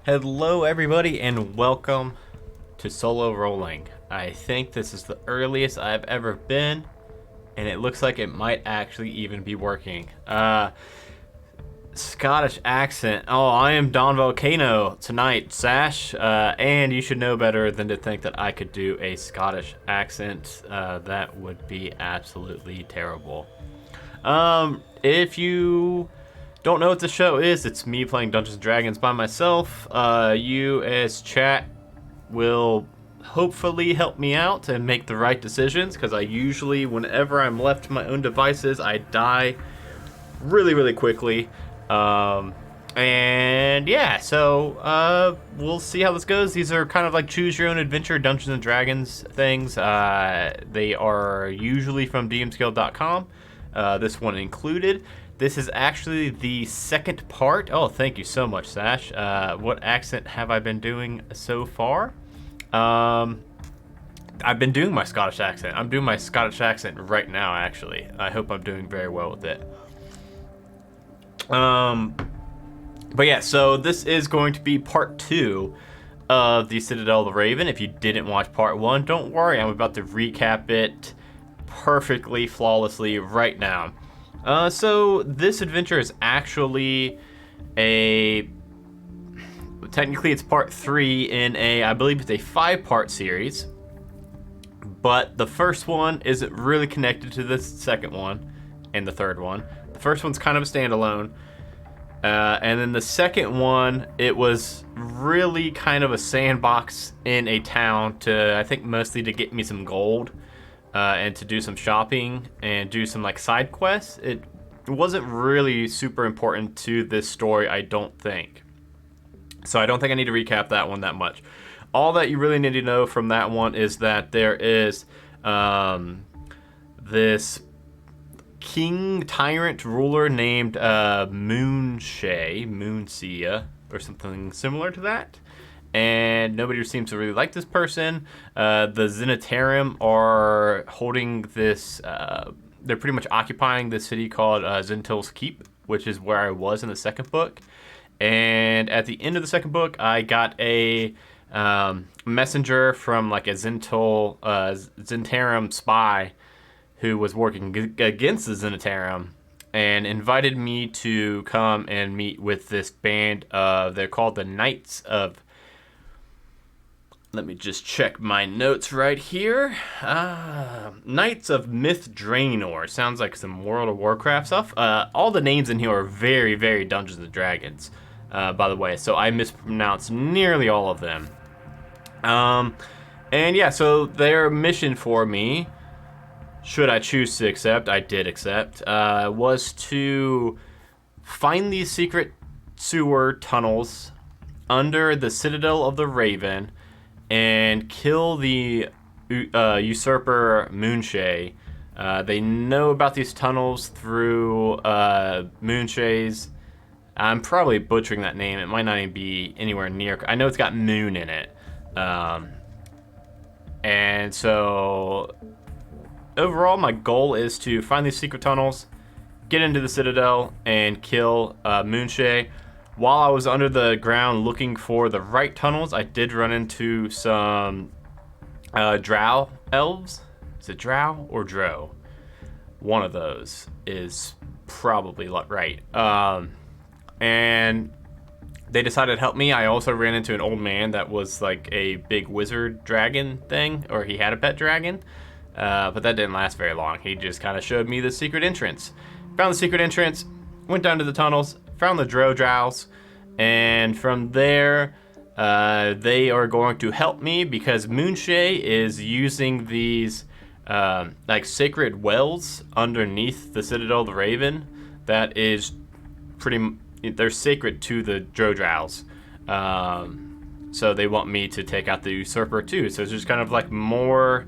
Hello everybody and welcome to Solo Rolling. I think this is the earliest I've ever been, and it looks like it might actually even be working. Scottish accent. Oh, I am Don Volcano tonight, Sash, and you should know better than to think that I could do a Scottish accent. That would be absolutely terrible. If you don't know what the show is, it's me playing Dungeons & Dragons by myself. You as chat will hopefully help me out and make the right decisions, because I usually, whenever I'm left to my own devices, I die really quickly. And yeah, so we'll see how this goes. These are kind of like choose your own adventure Dungeons & Dragons things. They are usually from dmsguild.com. This one included. This is actually the second part. Oh, thank you so much, Sash. What accent have I been doing so far? I've been doing my Scottish accent. I'm doing my Scottish accent right now, actually. I hope I'm doing very well with it. But yeah, so this is going to be part 2 of the Citadel of the Raven. If you didn't watch part 1, don't worry. I'm about to recap it perfectly, flawlessly right now. So this adventure is actually technically it's part 3 in I believe it's a 5-part series, but the first one isn't really connected to the second one and the third one. The first one's kind of a standalone, and then the second one, it was really kind of a sandbox in a town I think mostly to get me some gold. And to do some shopping and do some like side quests. It wasn't really super important to this story, I don't think. So I don't think I need to recap that one that much. All that you really need to know from that one is that there is this king tyrant ruler named Moonshea, or something similar to that. And nobody seems to really like this person. The Zhentil are holding this, they're pretty much occupying this city called Zhentil Keep, which is where I was in the second book. And at the end of the second book, I got a messenger from like a Zhentil spy who was working against the Zhentil and invited me to come and meet with this band of, they're called the Knights of... Let me just check my notes right here. Knights of Myth Draenor. Sounds like some World of Warcraft stuff. All the names in here are very Dungeons & Dragons, by the way. So I mispronounced nearly all of them. And yeah, so their mission for me, should I choose to accept, I did accept, was to find these secret sewer tunnels under the Citadel of the Raven and kill the usurper Moonshea. They know about these tunnels through Moonshea's... I'm probably butchering that name. It might not even be anywhere near... I know it's got moon in it. And so... overall, my goal is to find these secret tunnels, get into the Citadel, and kill Moonshea. While I was under the ground looking for the right tunnels, I did run into some drow elves. Is it drow or dro? One of those is probably right. And they decided to help me. I also ran into an old man that was like a big wizard dragon thing, or he had a pet dragon. But that didn't last very long. He just kind of showed me the secret entrance. Found the secret entrance, went down to the tunnels, found the drows, and from there, they are going to help me because Moonshea is using these like sacred wells underneath the Citadel of the Raven. That is they're sacred to the drows. So they want me to take out the usurper too. So it's just kind of like more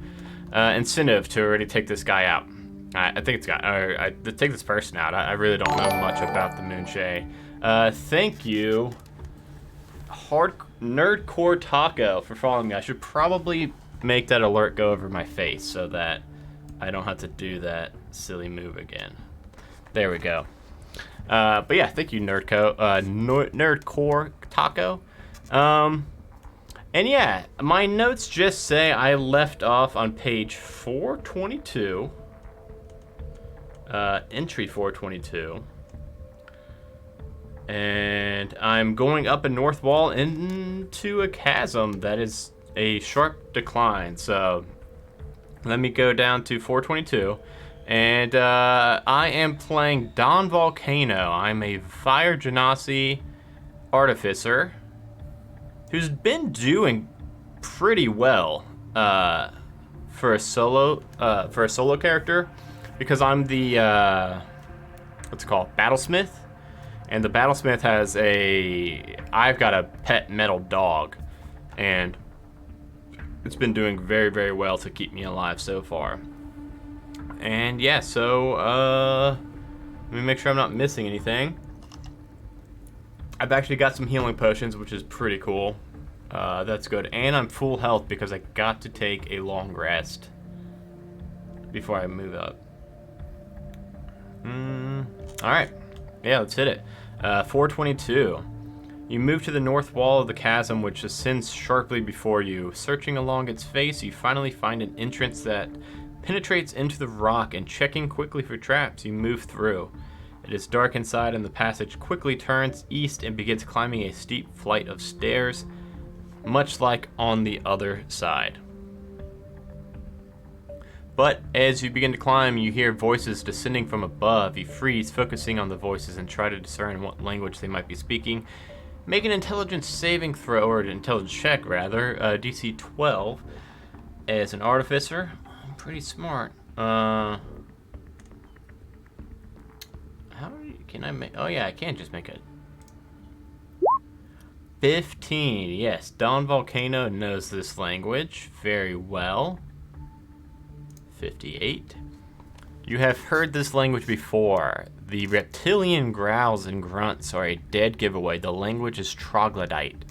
incentive to already take this guy out. I think take this person out. I really don't know much about the Moonshea. Thank you, Nerdcore Taco, for following me. I should probably make that alert go over my face so that I don't have to do that silly move again. There we go. But yeah, thank you, Nerdcore Taco. And yeah, my notes just say I left off on page 422, entry 422, and I'm going up a north wall into a chasm that is a sharp decline. So let me go down to 422, and I am playing Don Volcano. I'm a Fire Genasi artificer who's been doing pretty well for a solo character, because I'm the what's it called, battlesmith, and the battlesmith has I've got a pet metal dog, and it's been doing very, very well to keep me alive so far. And yeah, so let me make sure I'm not missing anything. I've actually got some healing potions, which is pretty cool. That's good. And I'm full health because I got to take a long rest before I move up. Alright. Yeah, let's hit it. 422. You move to the north wall of the chasm, which ascends sharply before you. Searching along its face, you finally find an entrance that penetrates into the rock, and checking quickly for traps, you move through. It is dark inside, and the passage quickly turns east and begins climbing a steep flight of stairs, much like on the other side. But as you begin to climb, you hear voices descending from above. You freeze, focusing on the voices, and try to discern what language they might be speaking. Make an intelligence saving throw, or an intelligence check rather, DC 12. As an artificer, I'm pretty smart. Can I make... Oh, yeah, I can just make it. 15. Yes, Don Volcano knows this language very well. 58. You have heard this language before. The reptilian growls and grunts are a dead giveaway. The language is troglodyte.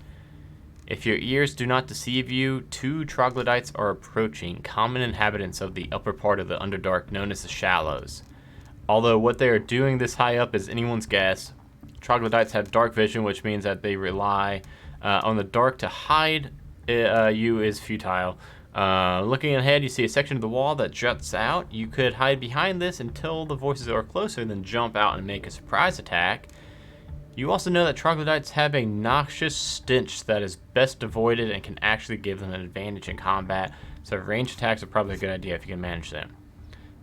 If your ears do not deceive you, 2 troglodytes are approaching, common inhabitants of the upper part of the Underdark known as the Shallows. Although what they are doing this high up is anyone's guess, troglodytes have dark vision, which means that they rely on the dark to hide you is futile. Looking ahead, you see a section of the wall that juts out. You could hide behind this until the voices are closer, then jump out and make a surprise attack. You also know that troglodytes have a noxious stench that is best avoided and can actually give them an advantage in combat, so ranged attacks are probably a good idea if you can manage them.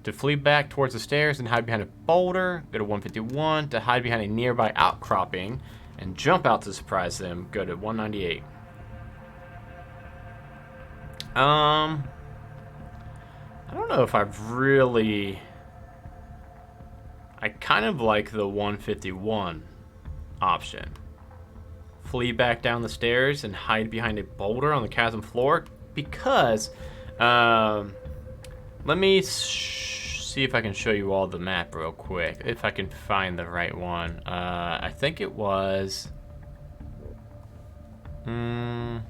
To flee back towards the stairs and hide behind a boulder, go to 151. To hide behind a nearby outcropping and jump out to surprise them, go to 198. I don't know if I've really... I kind of like the 151 option. Flee back down the stairs and hide behind a boulder on the chasm floor, because let me see if I can show you all the map real quick, if I can find the right one. I think it was Zhentil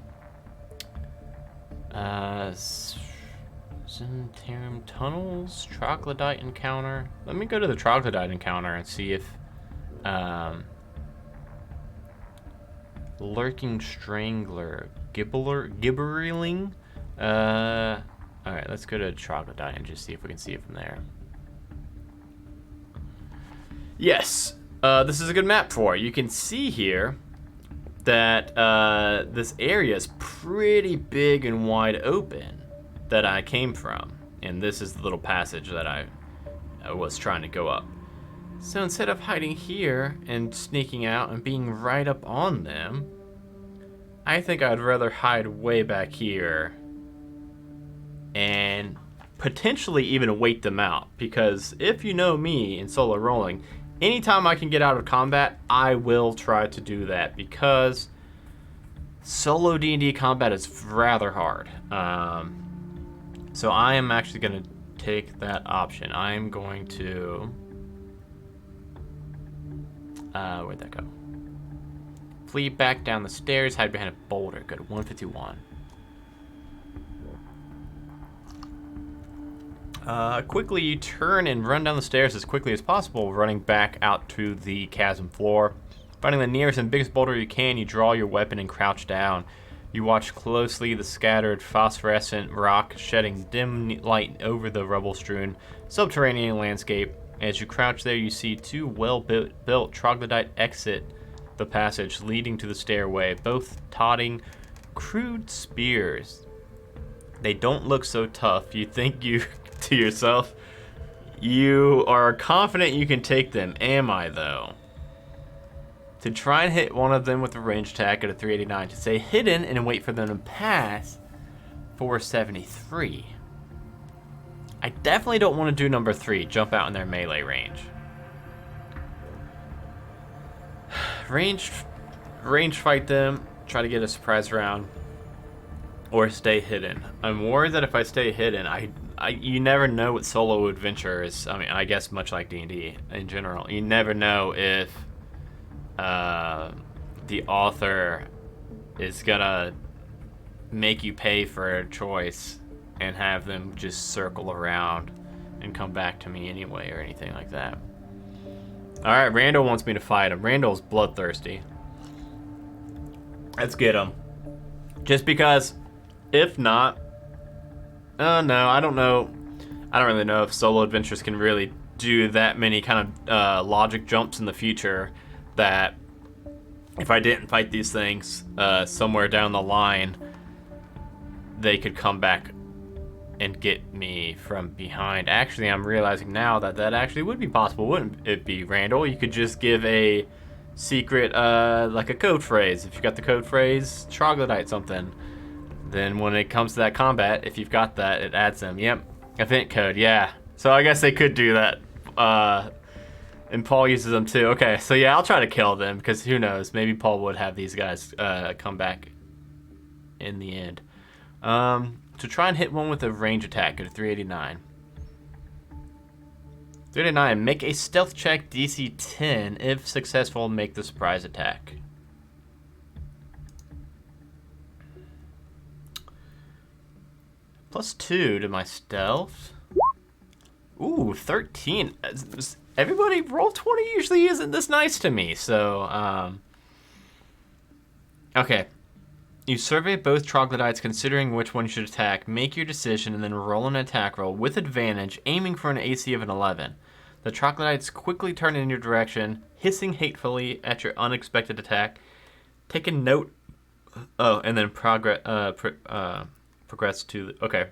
Tunnels, Troglodyte encounter. Let me go to the Troglodyte encounter and see if Lurking Strangler, Gibberling. Alright, let's go to Troglodyte and just see if we can see it from there. Yes, this is a good map for it. You can see here that this area is pretty big and wide open that I came from. And this is the little passage that I was trying to go up. So instead of hiding here and sneaking out and being right up on them, I think I'd rather hide way back here and potentially even wait them out. Because if you know me in solo rolling, anytime I can get out of combat, I will try to do that, because solo D&D combat is rather hard. So I am actually going to take that option. I'm going to... where'd that go? Flee back down the stairs, hide behind a boulder. Go to 151. Quickly you turn and run down the stairs as quickly as possible, running back out to the chasm floor. Finding the nearest and biggest boulder you can, you draw your weapon and crouch down. You watch closely the scattered phosphorescent rock shedding dim light over the rubble-strewn subterranean landscape. As you crouch there, you see two well-built troglodyte exit the passage leading to the stairway, both toting crude spears. They don't look so tough. You think to yourself, you are confident you can take them. Am I, though? To try and hit one of them with a range attack at a 389, to stay hidden and wait for them to pass, 473. I definitely don't want to do number 3, jump out in their melee range. Range fight them, try to get a surprise round, or stay hidden. I'm worried that if I stay hidden, you never know what solo adventure is. I mean, I guess much like D&D in general, you never know if the author is gonna make you pay for a choice and have them just circle around and come back to me anyway or anything like that. Alright, Randall wants me to fight him. Randall's bloodthirsty. Let's get him. Just because, if not... no, I don't know. I don't really know if solo adventures can really do that many kind of logic jumps in the future that if I didn't fight these things somewhere down the line, they could come back and get me from behind. Actually, I'm realizing now that that actually would be possible, wouldn't it be, Randall? You could just give a secret, like a code phrase. If you got the code phrase, troglodyte something, then when it comes to that combat, if you've got that, it adds them. Yep, event code, yeah. So I guess they could do that. And Paul uses them too. Okay, so yeah, I'll try to kill them, because who knows, maybe Paul would have these guys come back in the end. To try and hit one with a range attack at a 389. 389, make a stealth check DC 10. If successful, make the surprise attack. +2 to my stealth. Ooh, 13. Everybody, roll 20 usually isn't this nice to me, so, okay. You survey both troglodytes, considering which one you should attack. Make your decision, and then roll an attack roll with advantage, aiming for an AC of an 11. The troglodytes quickly turn in your direction, hissing hatefully at your unexpected attack. Take a note. Oh, and then progress to... Okay.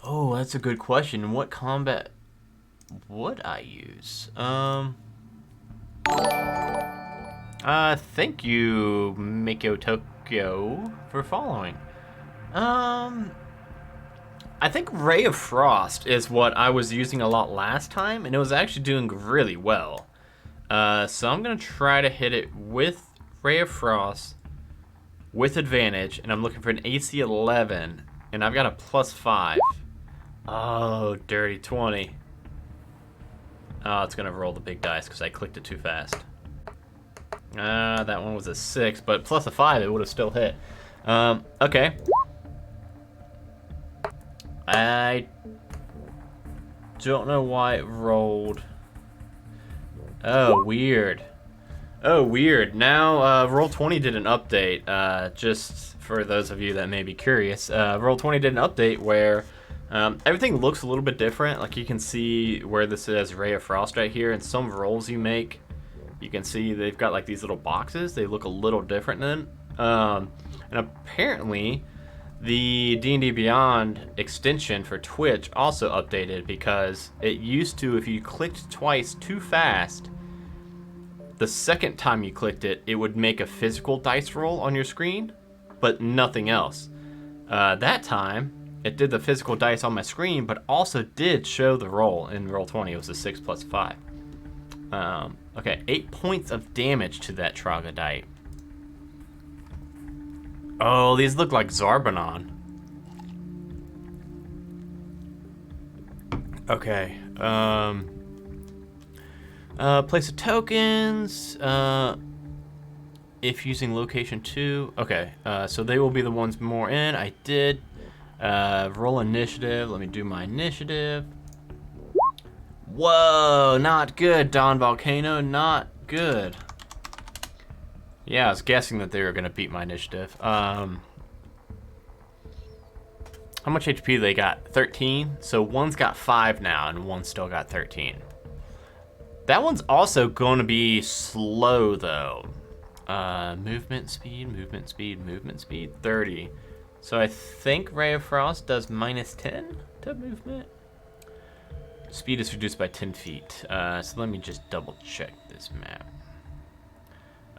Oh, that's a good question. What combat would I use? Thank you, Mikio Tokyo, for following. I think Ray of Frost is what I was using a lot last time, and it was actually doing really well. So I'm going to try to hit it with Ray of Frost with advantage, and I'm looking for an AC 11, and I've got a +5. Oh, dirty 20. Oh, it's going to roll the big dice because I clicked it too fast. That one was a 6, but plus a 5, it would have still hit. Okay. I don't know why it rolled. Oh, weird. Oh, weird. Now, Roll20 did an update, just for those of you that may be curious. Roll20 did an update where everything looks a little bit different. Like, you can see where this says Ray of Frost right here, and some rolls you make, you can see they've got like these little boxes. They look a little different then. And apparently the D&D Beyond extension for Twitch also updated, because it used to, if you clicked twice too fast, the second time you clicked it, it would make a physical dice roll on your screen, but nothing else. That time, it did the physical dice on my screen, but also did show the roll in Roll20. It was a 6 + 5. Okay, 8 points of damage to that troglodyte. Oh, these look like Zarbanon. Okay, place of tokens, if using location 2. Okay, so they will be the ones more in. I did. Roll initiative. Let me do my initiative. Whoa, not good, Don Volcano, not good. Yeah, I was guessing that they were going to beat my initiative. How much HP they got? 13? So one's got 5 now, and one's still got 13. That one's also going to be slow, though. Movement speed, 30. So I think Ray of Frost does -10 to movement. Speed is reduced by 10 feet. So let me just double check this map.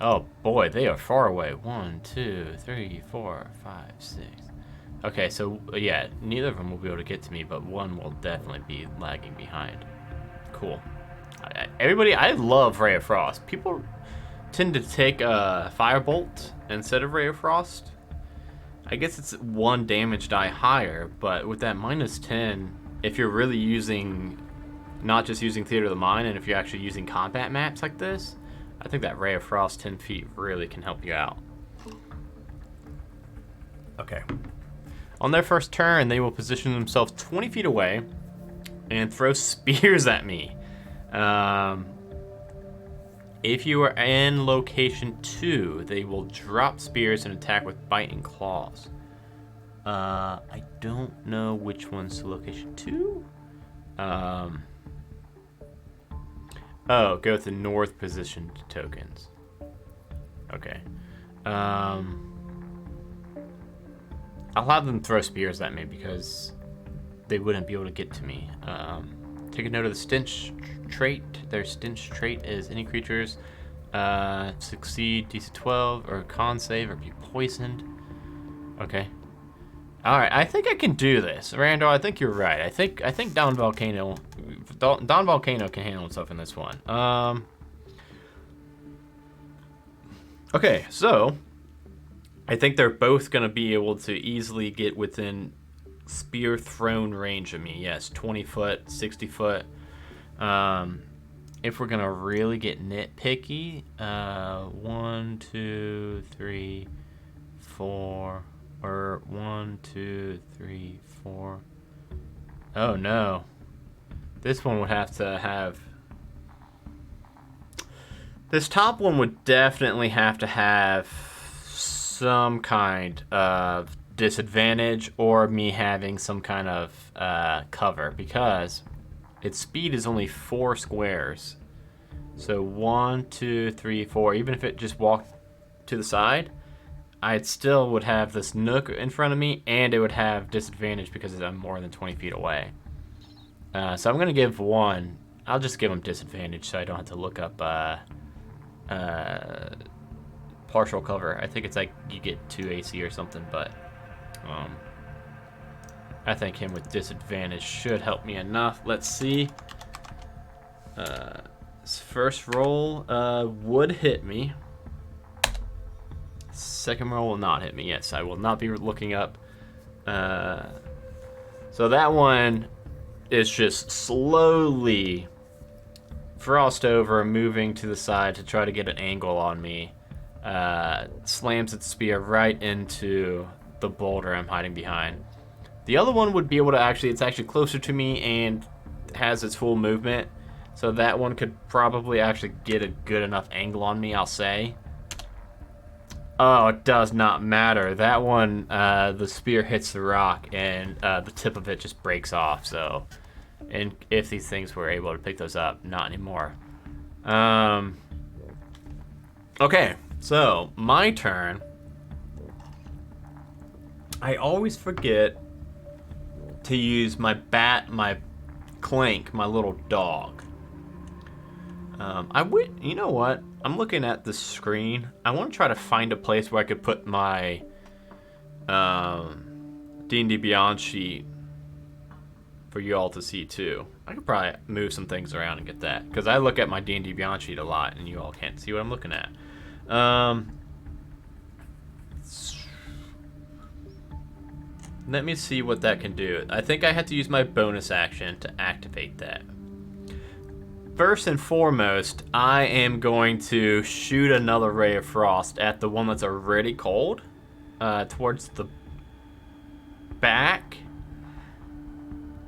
Oh boy, they are far away. 1, 2, 3, 4, 5, 6. Okay, so yeah, neither of them will be able to get to me, but one will definitely be lagging behind. Cool. Everybody, I love Ray of Frost. People tend to take Firebolt instead of Ray of Frost. I guess it's 1 damage die higher, but with that -10, if you're really using, not just using Theater of the Mind, and if you're actually using combat maps like this, I think that Ray of Frost 10 feet really can help you out. Okay. On their first turn, they will position themselves 20 feet away and throw spears at me. If you are in location 2, they will drop spears and attack with bite and claws. I don't know which one's location 2. Oh, go with the north positioned tokens. Okay. I'll have them throw spears at me because they wouldn't be able to get to me. Take a note of the stench trait. Their stench trait is any creatures succeed DC 12 or con save or be poisoned. Okay. All right, I think I can do this, Randall. I think you're right. I think Don Volcano can handle himself in this one. Okay, so I think they're both gonna be able to easily get within spear thrown range of me. Yes, 20 foot, 60 foot. If we're gonna really get nitpicky, 1, 2, 3, 4. Or 1, 2, 3, 4. Oh no. This one would have to have... This top one would definitely have to have some kind of disadvantage or me having some kind of cover, because its speed is only 4 squares. So 1, 2, 3, 4. Even if it just walked to the side, I still would have this nook in front of me, and it would have disadvantage because I'm more than 20 feet away. So I'm going to give one. I'll just give him disadvantage so I don't have to look up partial cover. I think it's like you get 2 AC or something, but I think him with disadvantage should help me enough. Let's see. His first roll would hit me. Second roll will not hit me. Yes, I will not be looking up. So that one is just slowly frost over, moving to the side to try to get an angle on me. Slams its spear right into the boulder I'm hiding behind. The other one would be able to it's actually closer to me and has its full movement. So that one could probably actually get a good enough angle on me, I'll say. Oh, it does not matter. That one, the spear hits the rock, and the tip of it just breaks off. So, and if these things were able to pick those up, not anymore. Okay, so my turn. I always forget to use my Clank, my little dog. You know what? I'm looking at the screen. I want to try to find a place where I could put my D&D Beyond sheet for you all to see too. I could probably move some things around and get that, because I look at my D&D Beyond sheet a lot and you all can't see what I'm looking at. Let me see what that can do. I think I have to use my bonus action to activate that. First and foremost, I am going to shoot another Ray of Frost at the one that's already cold, towards the back.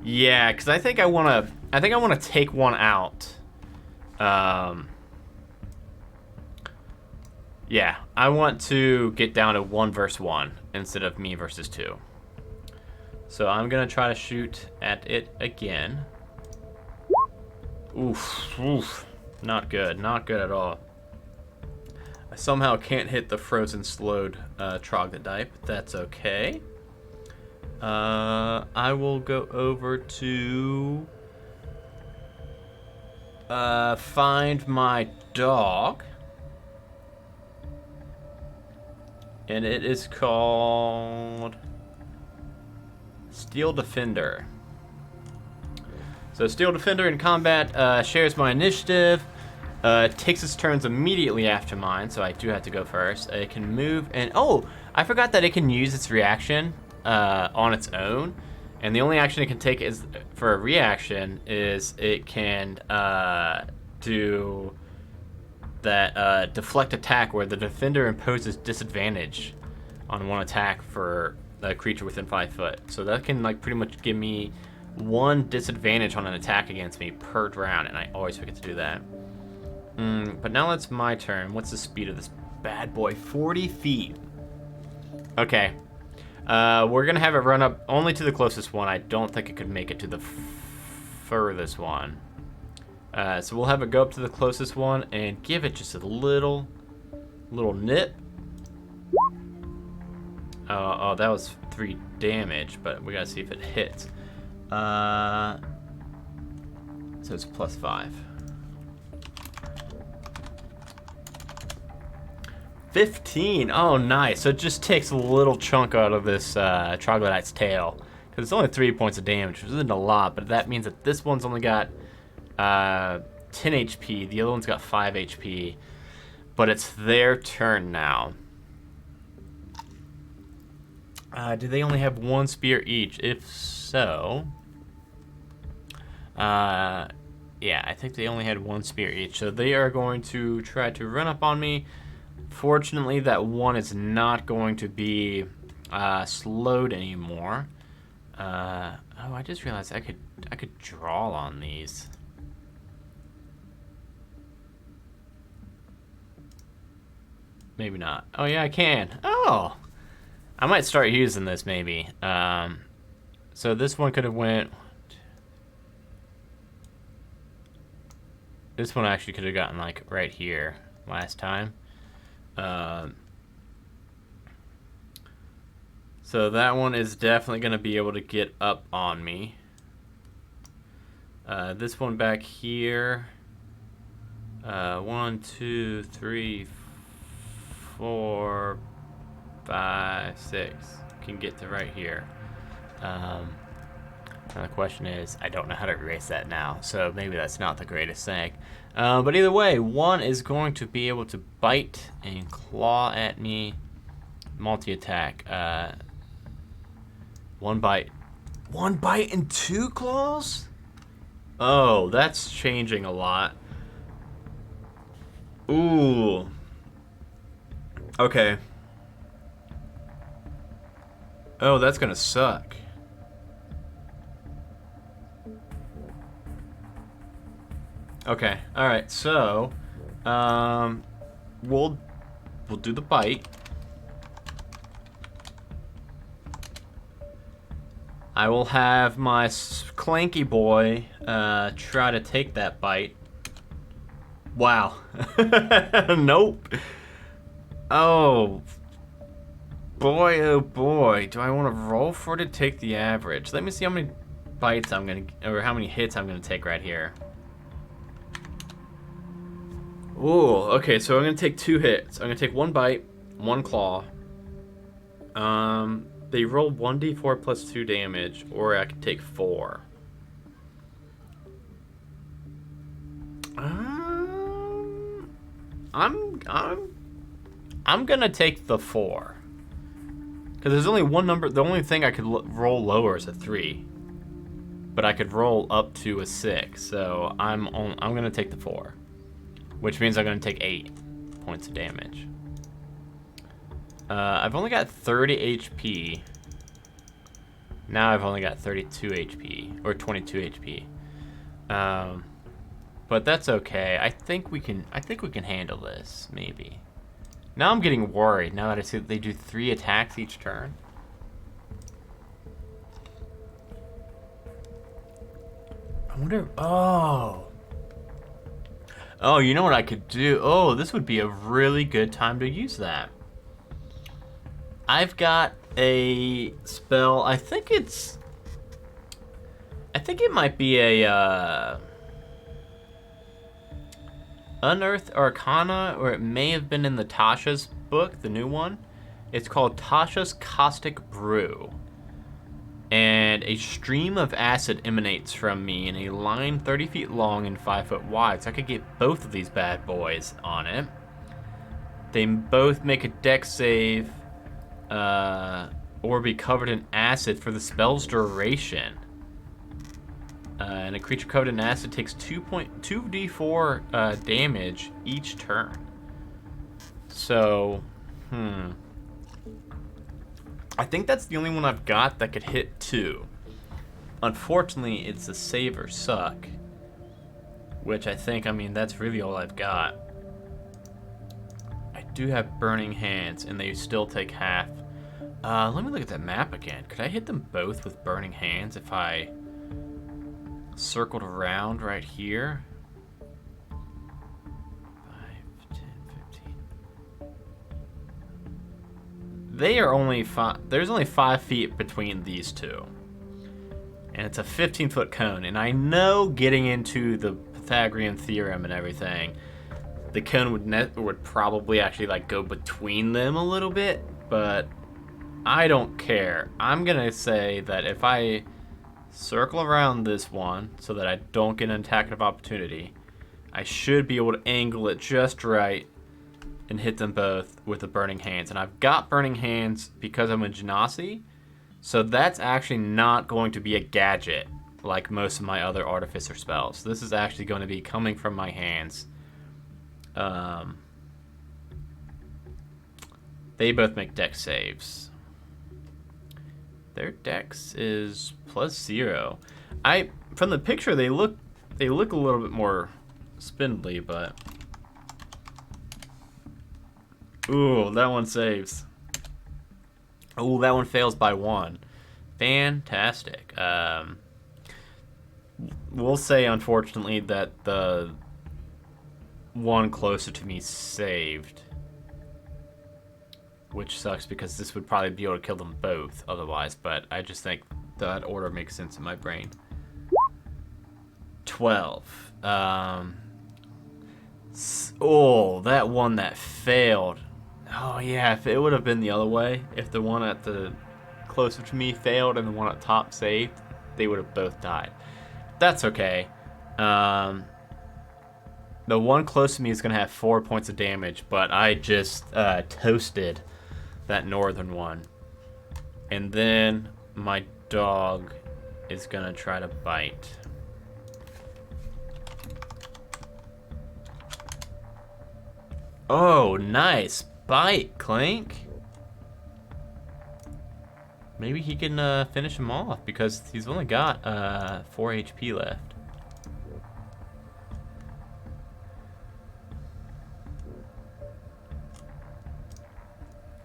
Yeah, because I think I want to take one out. Yeah, I want to get down to 1 versus 1 instead of me versus 2. So I'm gonna try to shoot at it again. Oof, oof. Not good, not good at all. I somehow can't hit the frozen slowed troglodyte, but that's okay. I will go over to find my dog. And it is called Steel Defender. So Steel Defender in combat shares my initiative. Takes its turns immediately after mine, so I do have to go first. It can move, and oh, I forgot that it can use its reaction on its own. And the only action it can take is for a reaction is it can do that deflect attack where the defender imposes disadvantage on one attack for a creature within 5 foot. So that can like pretty much give me 1 disadvantage on an attack against me per round, and I always forget to do that. But now it's my turn. What's the speed of this bad boy? 40 feet. Okay. We're gonna have it run up only to the closest one. I don't think it could make it to the furthest one. So we'll have it go up to the closest one and give it just a little nip. Oh, that was 3 damage, but we gotta see if it hits. So it's +5. 15. Oh, nice. So it just takes a little chunk out of this troglodyte's tail, because it's only 3 points of damage, which isn't a lot, but that means that this one's only got 10 HP. The other one's got 5 HP. But it's their turn now. Do they only have 1 spear each? If so... yeah, I think they only had 1 spear each. So they are going to try to run up on me. Fortunately, that one is not going to be slowed anymore. Oh, I just realized I could draw on these. Maybe not. Oh yeah, I can. Oh, I might start using this maybe. So this one could have went. This one actually could have gotten like right here last time. So that one is definitely going to be able to get up on me. This one back here. 1, 2, 3, 4, 5, 6 can get to right here. Now the question is, I don't know how to erase that now, so maybe that's not the greatest thing. But either way, one is going to be able to bite and claw at me. Multi-attack. 1 bite. 1 bite and 2 claws? Oh, that's changing a lot. Ooh. Okay. Oh, that's gonna suck. Okay, alright, so we'll do the bite. I will have my clanky boy try to take that bite. Wow. Nope. Oh boy, oh boy. Do I want to roll for it to take the average? Let me see how many bites I'm gonna, or how many hits I'm gonna take right here. Ooh, okay, so I'm gonna take 2 hits. I'm gonna take 1 bite, 1 claw. They roll 1d4 plus 2 damage, or I can take 4. I'm gonna take the 4. Because there's only one number. The only thing I could roll lower is a 3, but I could roll up to a 6. So I'm gonna take the 4, which means I'm gonna take 8 points of damage. I've only got 30 HP. Now I've only got 32 HP or 22 HP. But that's okay. I think we can handle this. Maybe. Now I'm getting worried, now that I see that they do 3 attacks each turn. I wonder... Oh, you know what I could do? Oh, this would be a really good time to use that. I've got a spell. I think it might be a Unearthed Arcana, or it may have been in the Tasha's book, the new one. It's called Tasha's Caustic Brew. And a stream of acid emanates from me in a line 30 feet long and 5 foot wide. So I could get both of these bad boys on it. They both make a dex save or be covered in acid for the spell's duration. And a creature covered in acid takes 2d4 damage each turn. So, I think that's the only one I've got that could hit 2. Unfortunately, it's a save or suck. Which I mean, that's really all I've got. I do have Burning Hands, and they still take half. Let me look at that map again. Could I hit them both with Burning Hands if I circled around right here? 5, 10, 15. They are only 5. There's only 5 feet between these two. And it's a 15-foot cone. And I know, getting into the Pythagorean theorem and everything, the cone would probably actually like go between them a little bit, but I don't care. I'm gonna say that if I circle around this one so that I don't get an attack of opportunity, I should be able to angle it just right and hit them both with the Burning Hands. And I've got Burning Hands because I'm a Genasi, so that's actually not going to be a gadget like most of my other Artificer spells. This is actually going to be coming from my hands. They both make dex saves. Their dex is +0. From the picture, they look a little bit more spindly, but ooh, that one saves. Ooh, that one fails by 1. Fantastic. We'll say, unfortunately, that the one closer to me saved, which sucks because this would probably be able to kill them both otherwise, but I just think that order makes sense in my brain. 12. Oh, that one that failed. Oh yeah, if it would have been the other way, if the one at the closer to me failed and the one at top saved, they would have both died. That's okay. The one close to me is going to have 4 points of damage, but I just toasted that northern one. And then my dog is going to try to bite. Oh, nice. Bite, Clink. Maybe he can finish him off because he's only got 4 HP left.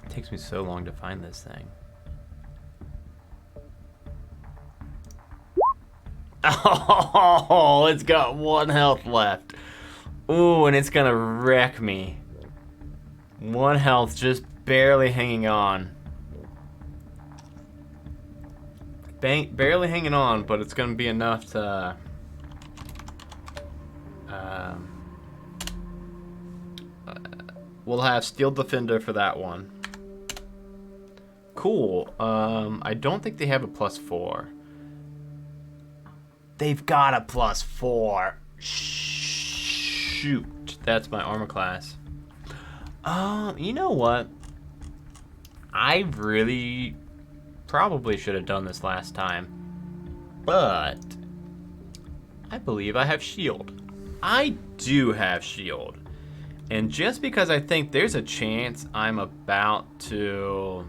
It takes me so long to find this thing. Oh, it's got 1 health left. Ooh, and it's gonna wreck me. 1 health, just barely hanging on. Barely hanging on, but it's gonna be enough to we'll have Steel Defender for that one. Cool. I don't think they have a +4. They've got a +4. Shoot, that's my armor class. You know what? I really probably should have done this last time, but I believe I have shield. I do have shield. And just because I think there's a chance I'm about to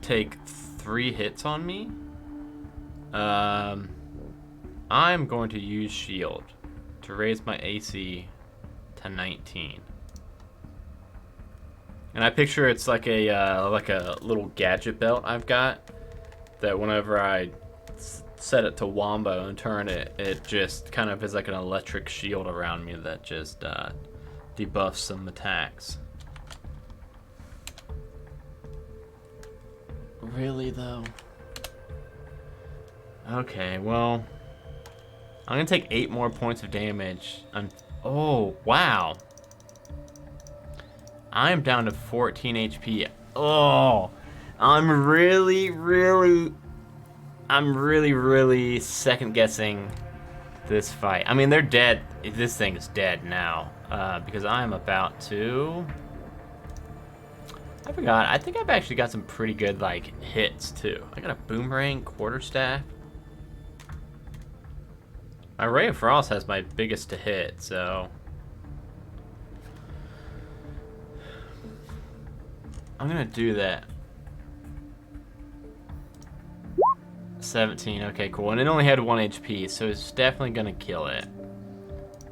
take 3 hits on me, I'm going to use shield to raise my AC to 19. And I picture it's like a little gadget belt I've got that whenever I set it to wombo and turn it, it just kind of is like an electric shield around me that just debuffs some attacks. Really though? Okay, well, I'm gonna take 8 more points of damage. Oh, wow. I am down to 14 HP. Oh, I'm really second guessing this fight. I mean, they're dead. This thing is dead now because I'm about to... I forgot. I think I've actually got some pretty good like hits too. I got a boomerang, quarterstaff. My Ray of Frost has my biggest to hit, so I'm gonna do that. 17, okay, cool. And it only had 1 HP, so it's definitely gonna kill it.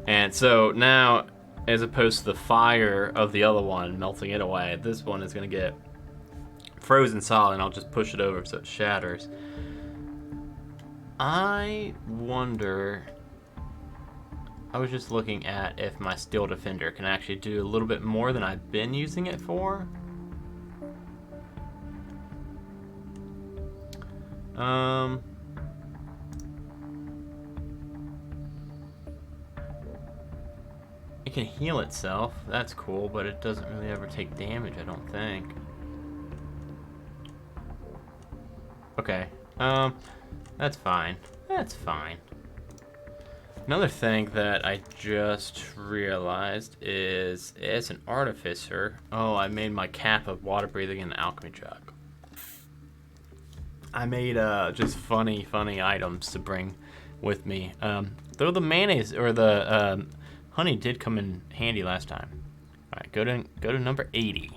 And so now, as opposed to the fire of the other one melting it away, this one is gonna get frozen solid, and I'll just push it over so it shatters. I wonder... I was just looking at if my Steel Defender can actually do a little bit more than I've been using it for. It can heal itself. That's cool, but it doesn't really ever take damage, I don't think. Okay. That's fine. That's fine. Another thing that I just realized is, as an artificer, oh, I made my cap of water breathing in the alchemy jug. I made just funny items to bring with me. Though the mayonnaise or the honey did come in handy last time. All right, go to number 80.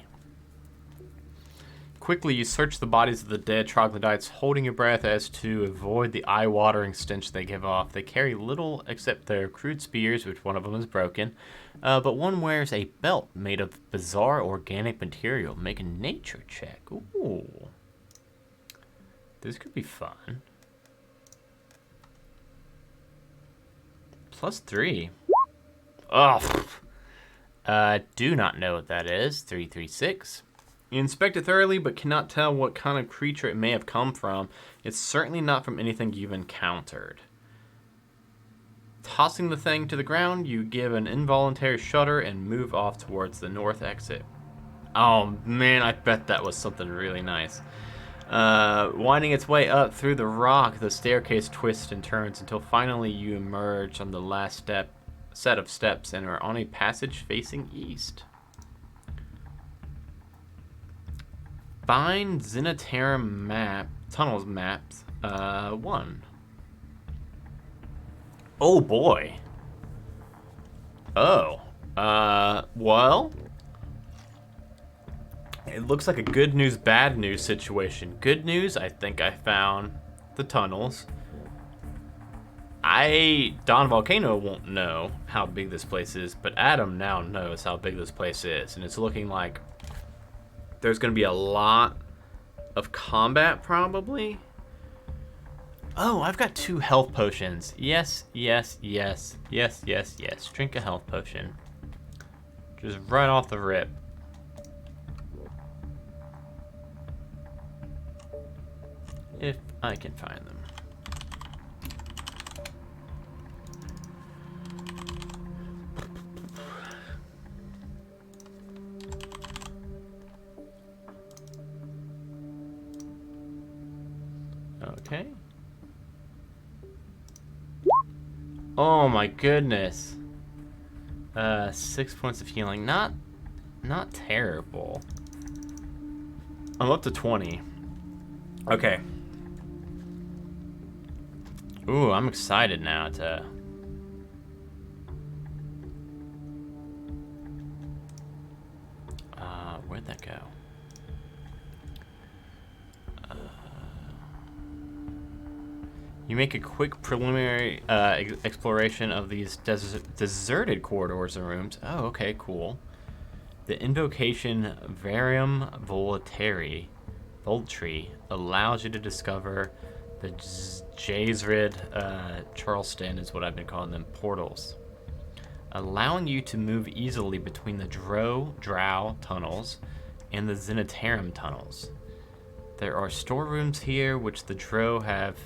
Quickly, you search the bodies of the dead troglodytes, holding your breath as to avoid the eye-watering stench they give off. They carry little except their crude spears, which one of them is broken, but one wears a belt made of bizarre organic material. Make a nature check. Ooh. This could be fun. +3. Oh. Do not know what that is. 336. You inspect it thoroughly, but cannot tell what kind of creature it may have come from. It's certainly not from anything you've encountered. Tossing the thing to the ground, you give an involuntary shudder and move off towards the north exit. Oh man, I bet that was something really nice. Winding its way up through the rock, the staircase twists and turns until finally you emerge on the last set of steps and are on a passage facing east. Find Zenitarum tunnels maps 1. Oh boy. Oh. Well, it looks like a good news, bad news situation. Good news, I think I found the tunnels. Don Volcano won't know how big this place is, but Adam now knows how big this place is, and it's looking like there's going to be a lot of combat, probably. Oh, I've got 2 health potions. Yes. Drink a health potion. Just right off the rip. If I can find them. Okay. Oh my goodness. 6 points of healing. Not terrible. I'm up to 20. Okay. Ooh, I'm excited now to... where'd that go? You make a quick preliminary exploration of these deserted corridors and rooms. Oh, okay, cool. The invocation Varium Voltri allows you to discover the Jazrid Charleston is what I've been calling them, portals, allowing you to move easily between the Drow tunnels and the Zenitarum tunnels. There are storerooms here which the Drow have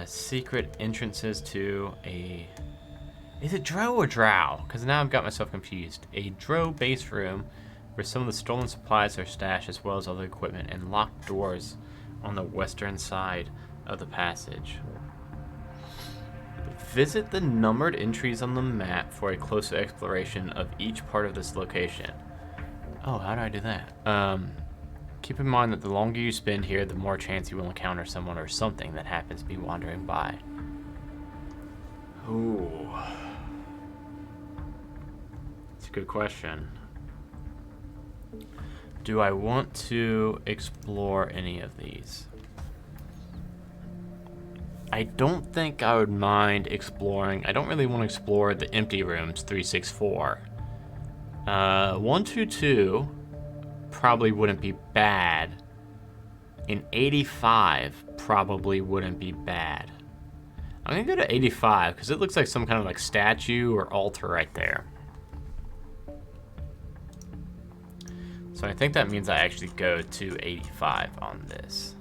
secret entrances to a... Is it Drow or Drow? Because now I've got myself confused. A Drow base room where some of the stolen supplies are stashed as well as other equipment, and locked doors on the western side of the passage. Visit the numbered entries on the map for a closer exploration of each part of this location. Oh, how do I do that? Keep in mind that the longer you spend here, the more chance you will encounter someone or something that happens to be wandering by. Ooh. It's a good question. Do I want to explore any of these? I don't think I would mind exploring. I don't really want to explore the empty rooms 364. 122 probably wouldn't be bad. And 85 probably wouldn't be bad. I'm gonna go to 85 because it looks like some kind of like statue or altar right there. So I think that means I actually go to 85 on this.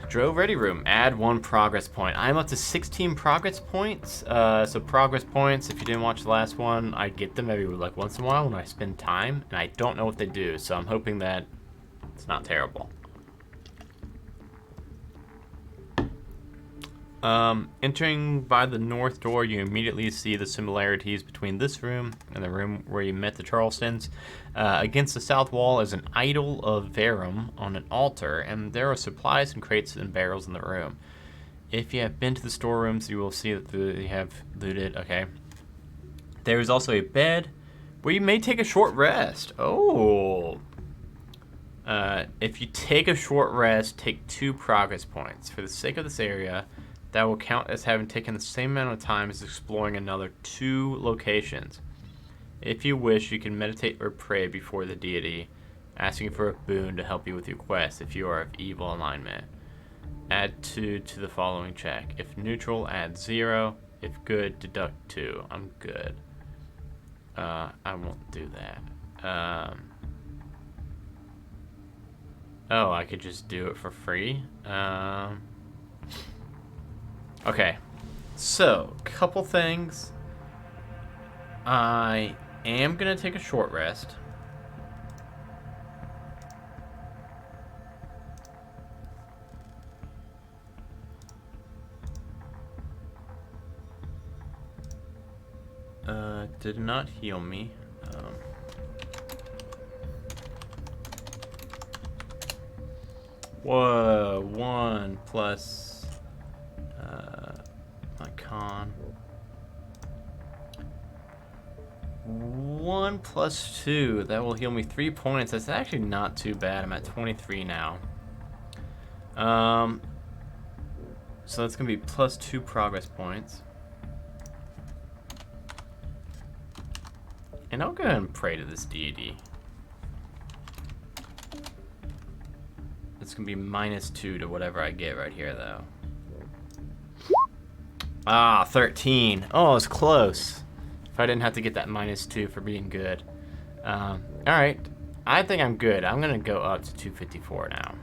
Drow ready room. Add 1 progress point. I'm up to 16 progress points. So progress points, if you didn't watch the last one, I get them every like once in a while when I spend time, and I don't know what they do, so I'm hoping that it's not terrible. Entering by the north door, you immediately see the similarities between this room and the room where you met the Charlestons. Against the south wall is an idol of Verum on an altar, and there are supplies and crates and barrels in the room. If you have been to the storerooms, you will see that they have looted. Okay. There is also a bed where you may take a short rest. Oh. If you take a short rest, take 2 progress points. For the sake of this area, that will count as having taken the same amount of time as exploring another 2 locations. If you wish, you can meditate or pray before the deity, asking for a boon to help you with your quest if you are of evil alignment. Add 2 to the following check. If neutral, add 0. If good, deduct 2. I'm good. I won't do that. Oh, I could just do it for free? Okay, so, couple things. I am gonna take a short rest. Did not heal me. Whoa, 1 plus my con. 1 plus 2, that will heal me 3 points. That's actually not too bad. I'm at 23 now. So that's gonna be plus 2 progress points. And I'll go ahead and pray to this deity. It's gonna be minus 2 to whatever I get right here, though. Ah, 13. Oh, it's close. If I didn't have to get that minus 2 for being good. Alright. I think I'm good. I'm gonna go up to 254 now.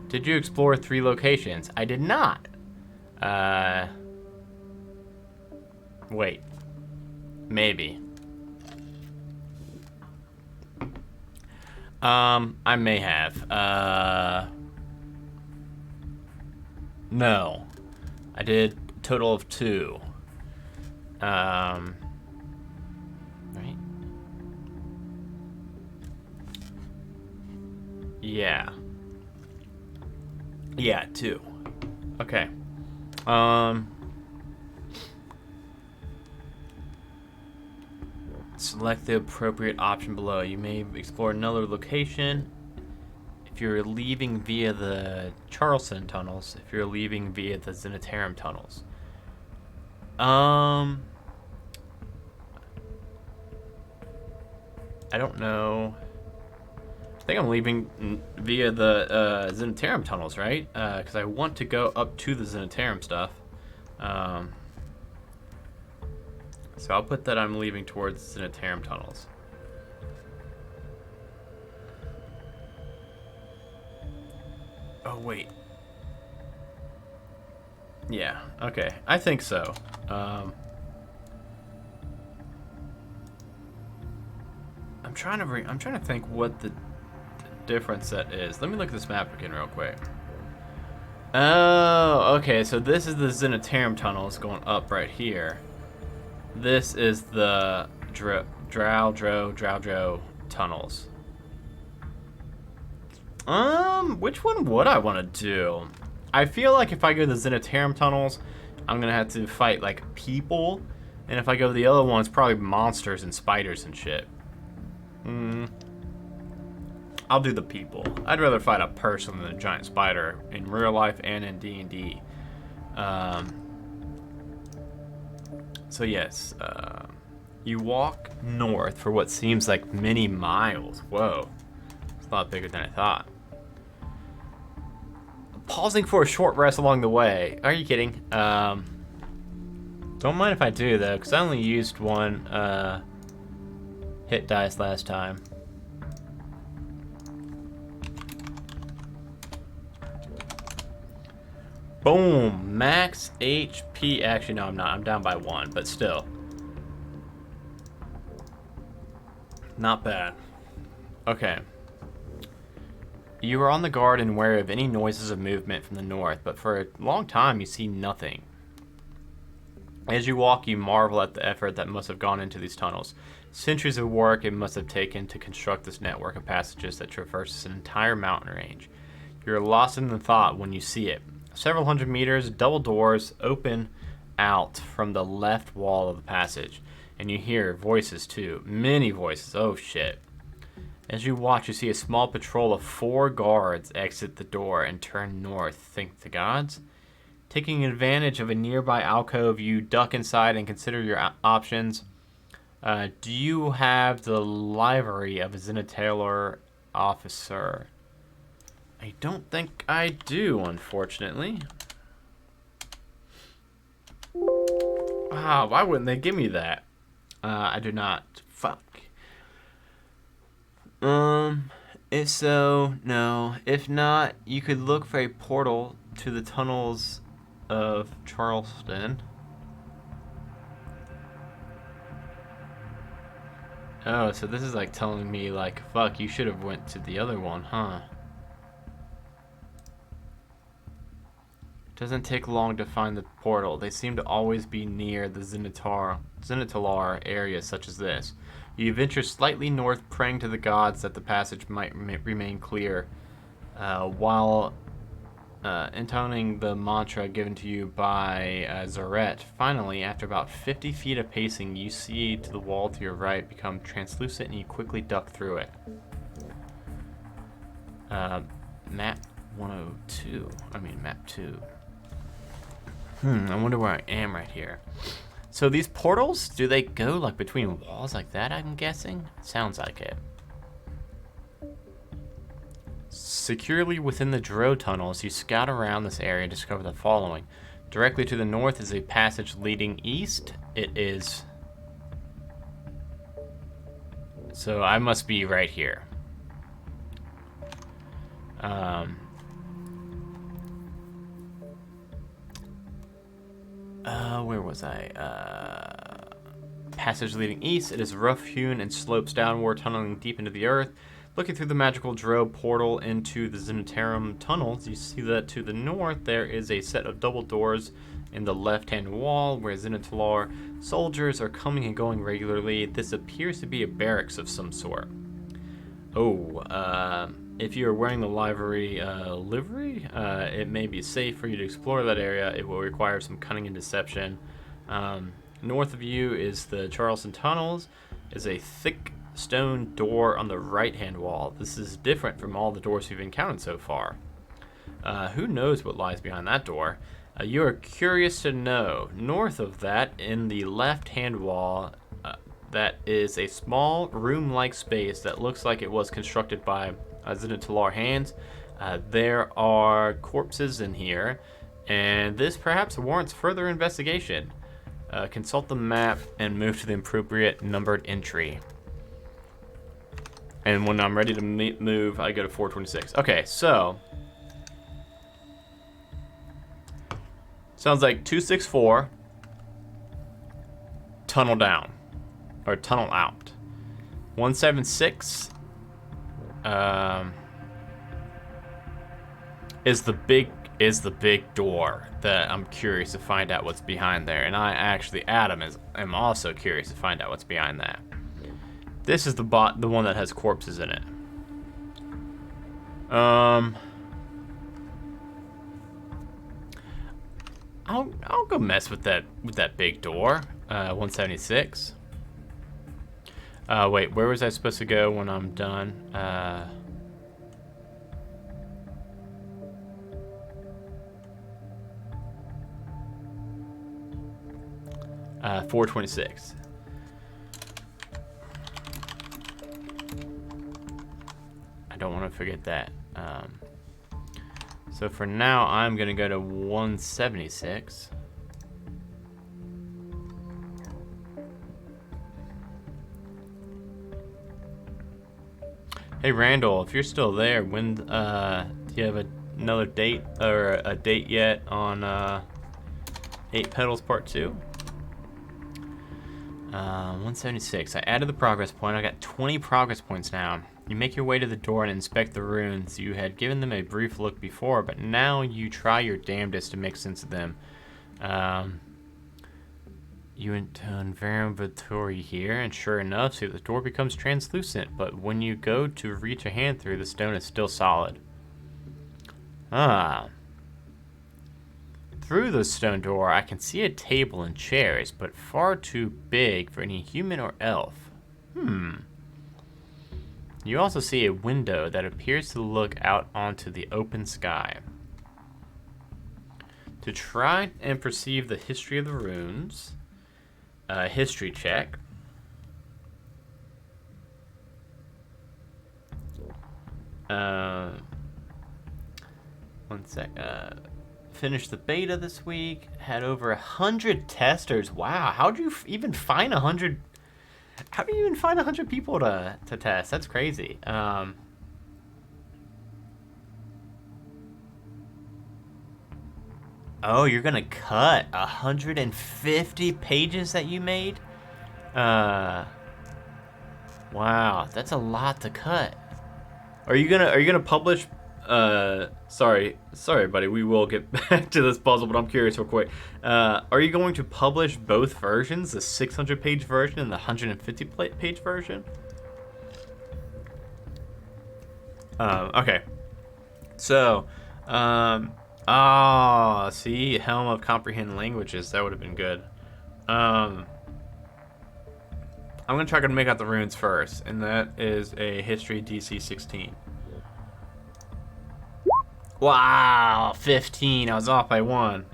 Did you explore 3 locations? I did not. Wait. Maybe. I may have. No. I did a total of 2. Right? Yeah. Yeah, 2. Okay. Select the appropriate option below. You may explore another location if you're leaving via the Charleston tunnels, if you're leaving via the Zenitarum tunnels. I don't know. I think I'm leaving via the Zenitarum tunnels, right? Because I want to go up to the Zenitarum stuff. So I'll put that I'm leaving towards Zenitarum tunnels. Oh, wait. Yeah, okay. I think so. I'm trying to think what the difference that is. Let me look at this map again real quick. Oh, okay. So this is the Zenitarum tunnels going up right here. This is the Drow tunnels. Which one would I want to do? I feel like if I go to the Zenitarum tunnels, I'm gonna have to fight like people, and if I go to the other one, it's probably monsters and spiders and shit. I'll do the people. I'd rather fight a person than a giant spider in real life and in D&D. So yes, you walk north for what seems like many miles. Whoa, it's a lot bigger than I thought. Pausing for a short rest along the way. Are you kidding? Don't mind if I do though, because I only used one hit dice last time. Boom, max HP. Actually, no, I'm not. I'm down by 1, but still. Not bad. Okay. You are on the guard and wary of any noises of movement from the north, but for a long time you see nothing. As you walk, you marvel at the effort that must have gone into these tunnels. Centuries of work it must have taken to construct this network of passages that traverses an entire mountain range. You're lost in the thought when you see it. Several hundred meters, double doors open out from the left wall of the passage. And you hear voices too. Many voices. Oh shit. As you watch, you see a small patrol of 4 guards exit the door and turn north. Think the gods? Taking advantage of a nearby alcove, you duck inside and consider your options. Do you have the livery of a Zenitarum officer? I don't think I do, unfortunately. Wow, why wouldn't they give me that? I do not. Fuck. If so, no. If not, you could look for a portal to the tunnels of Charleston. Oh, so this is like telling me like, fuck, you should have went to the other one, huh? Doesn't take long to find the portal. They seem to always be near the Zenitarum area such as this. You venture slightly north, praying to the gods that the passage might remain clear, while intoning the mantra given to you by Zaret. Finally, after about 50 feet of pacing, you see to the wall to your right become translucent and you quickly duck through it. Map 102. Map 2. I wonder where I am right here. So these portals, do they go like between walls like that, I'm guessing? Sounds like it. Securely within the Drow tunnels, you scout around this area and discover the following. Directly to the north is a passage leading east. It is... So I must be right here. Where was I? Passage leading east. It is rough-hewn and slopes downward, tunneling deep into the earth. Looking through the magical Drow portal into the Zenitarum tunnels, you see that to the north there is a set of double doors in the left-hand wall where Zenitarum soldiers are coming and going regularly. This appears to be a barracks of some sort. If you are wearing the livery, it may be safe for you to explore that area. It will require some cunning and deception. North of you is the Charleston tunnels. is a thick stone door on the right-hand wall. This is different from all the doors we've encountered so far. Who knows what lies behind that door? You are curious to know. North of that, in the left-hand wall, that is a small room-like space that looks like it was constructed by Zhentil hands. There are corpses in here, and this perhaps warrants further investigation. Consult the map and move to the appropriate numbered entry. And when I'm ready to move, I go to 426. Okay, so sounds like 264, tunnel down, or tunnel out. 176 is the big door that I'm curious to find out what's behind there. And I actually, Adam, am also curious to find out what's behind that. This is the one that has corpses in it. I'll go mess with that big door. 176. Wait, where was I supposed to go when I'm done? 426. I don't want to forget that. So for now, I'm going to go to 176. Hey Randall, if you're still there, when do you have another date or a date yet on 8 Petals Part 2? 176. I added the progress point. I got 20 progress points now. You make your way to the door and inspect the runes. You had given them a brief look before, but now you try your damnedest to make sense of them. You enter inventory here, and sure enough, see the door becomes translucent, but when you go to reach a hand through, the stone is still solid. Through the stone door, I can see a table and chairs, but far too big for any human or elf. You also see a window that appears to look out onto the open sky. To try and perceive the history of the runes, history check. One sec. Finished the beta this week. Had over 100 testers. Wow, how do you even find 100? How do you even find 100 people to test? That's crazy. Oh, you're gonna cut 150 pages that you made? Wow, that's a lot to cut. Are you gonna publish? Sorry, buddy. We will get back to this puzzle, but I'm curious real quick. Are you going to publish both versions, the 600-page version and the 150-page version? Okay. So, see, Helm of Comprehend Languages. That would have been good. I'm gonna try to make out the runes first, and that is a History DC 16. Wow, 15. I was off by 1.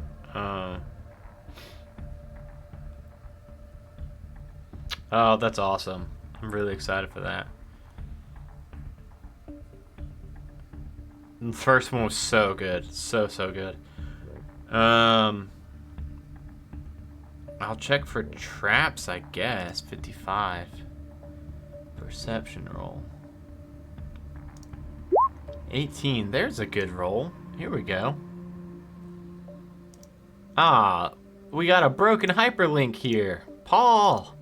Oh, that's awesome. I'm really excited for that. The first one was so good. So good. I'll check for traps, I guess. 55. Perception roll. 18. There's a good roll. Here we go. We got a broken hyperlink here. Paul,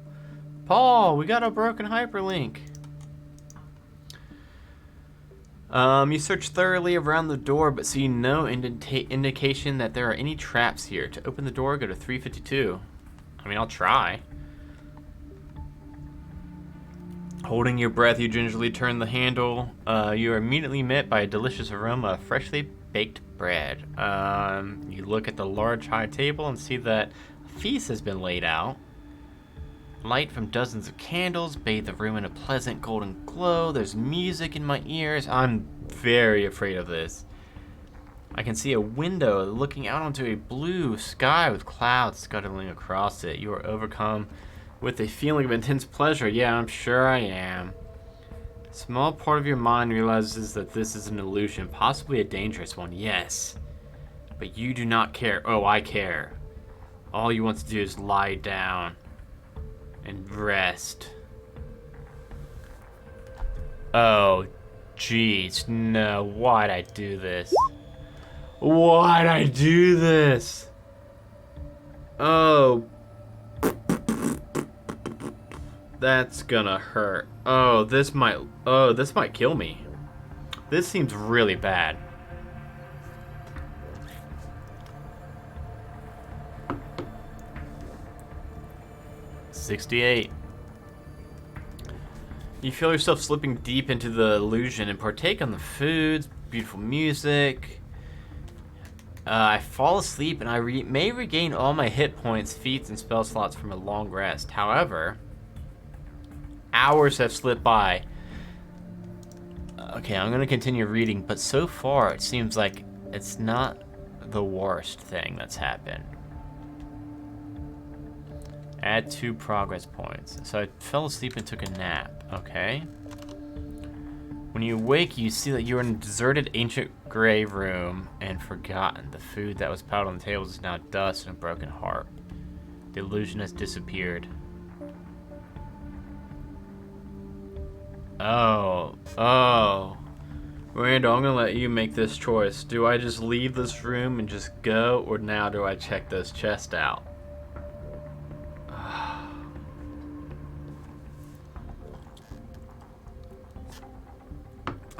we got a broken hyperlink. You search thoroughly around the door, but see no indication that there are any traps here. To open the door, go to 352. I mean, I'll try. Holding your breath, you gingerly turn the handle. You are immediately met by a delicious aroma of freshly baked bread. You look at the large high table and see that a feast has been laid out. Light from dozens of candles bathe the room in a pleasant golden glow. There's music in my ears. I'm very afraid of this. I can see a window looking out onto a blue sky with clouds scuttling across it. You are overcome with a feeling of intense pleasure. Yeah, I'm sure I am. A small part of your mind realizes that this is an illusion, possibly a dangerous one, yes. But you do not care. Oh, I care. All you want to do is lie down and rest. Oh, jeez, no, why'd I do this? Why'd I do this? Oh. That's gonna hurt. Oh, this might kill me. This seems really bad. $68. You feel yourself slipping deep into the illusion and partake on the foods, beautiful music. I fall asleep and I may regain all my hit points, feats, and spell slots from a long rest. However, hours have slipped by. Okay, I'm going to continue reading, but so far it seems like it's not the worst thing that's happened. Add 2 progress points. So I fell asleep and took a nap. Okay. When you awake, you see that you're in a deserted ancient gray room and forgotten. The food that was piled on the tables is now dust and a broken heart. The illusion has disappeared. Oh. Randall, I'm gonna let you make this choice. Do I just leave this room and just go, or now do I check those chests out?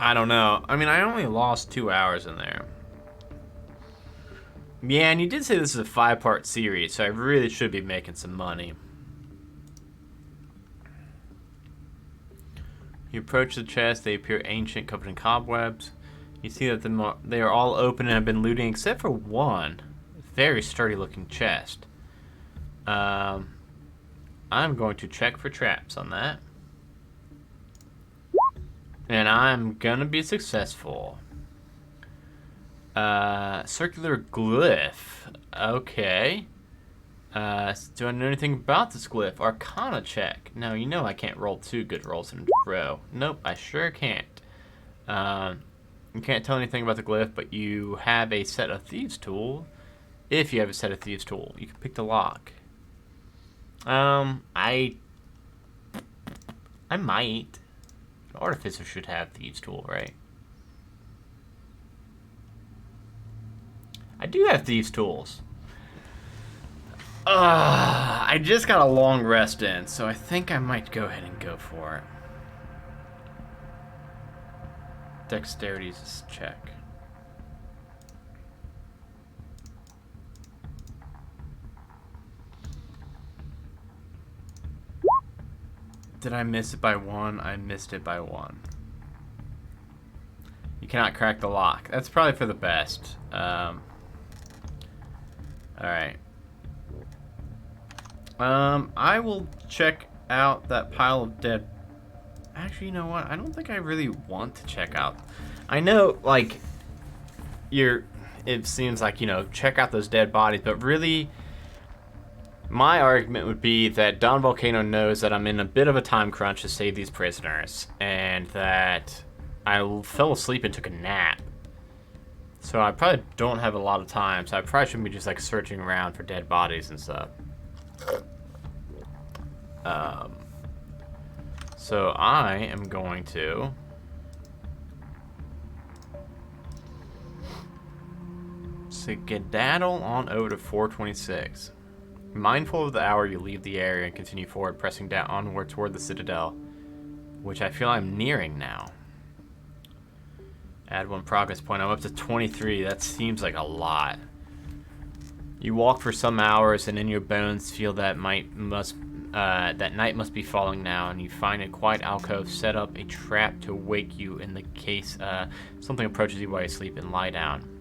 I don't know. I mean, I only lost 2 hours in there. Yeah, and you did say this is a 5-part series, so I really should be making some money. You approach the chest, they appear ancient, covered in cobwebs. You see that they are all open and have been looting, except for one very sturdy looking chest. I'm going to check for traps on that. And I'm gonna be successful. Circular glyph. Okay. Do I know anything about this glyph? Arcana check. No, you know I can't roll 2 good rolls in a row. Nope, I sure can't. You can't tell anything about the glyph, but you have a set of thieves' tool. If you have a set of thieves' tool, you can pick the lock. I might. An artificer should have thieves' tool, right? I do have thieves' tools. I just got a long rest in, so I think I might go ahead and go for it. Dexterity's check. Did I miss it by 1? I missed it by 1. You cannot crack the lock. That's probably for the best. Alright. I will check out that pile of dead... Actually, you know what? I don't think I really want to check out... I know, like, it seems like, you know, check out those dead bodies, but really... My argument would be that Don Volcano knows that I'm in a bit of a time crunch to save these prisoners, and that I fell asleep and took a nap. So I probably don't have a lot of time, so I probably shouldn't be just like searching around for dead bodies and stuff. So I am going to... skedaddle on over to 426. Mindful of the hour, you leave the area and continue forward, pressing down onward toward the Citadel, which I feel I'm nearing now. Add 1 progress point. I'm up to 23. That seems like a lot. You walk for some hours, and in your bones feel that night must be falling now, and you find a quiet alcove, set up a trap to wake you in the case something approaches you while you sleep, and lie down.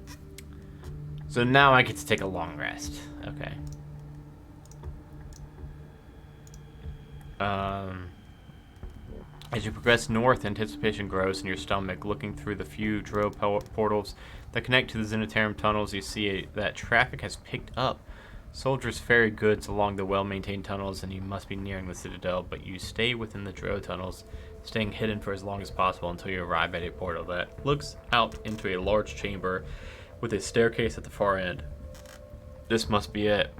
So now I get to take a long rest. Okay. As you progress north, anticipation grows in your stomach. Looking through the few portals that connect to the Zenitarum tunnels, you see that traffic has picked up. Soldiers ferry goods along the well-maintained tunnels, and you must be nearing the Citadel, but you stay within the Dro tunnels, staying hidden for as long as possible until you arrive at a portal that looks out into a large chamber with a staircase at the far end. This must be it.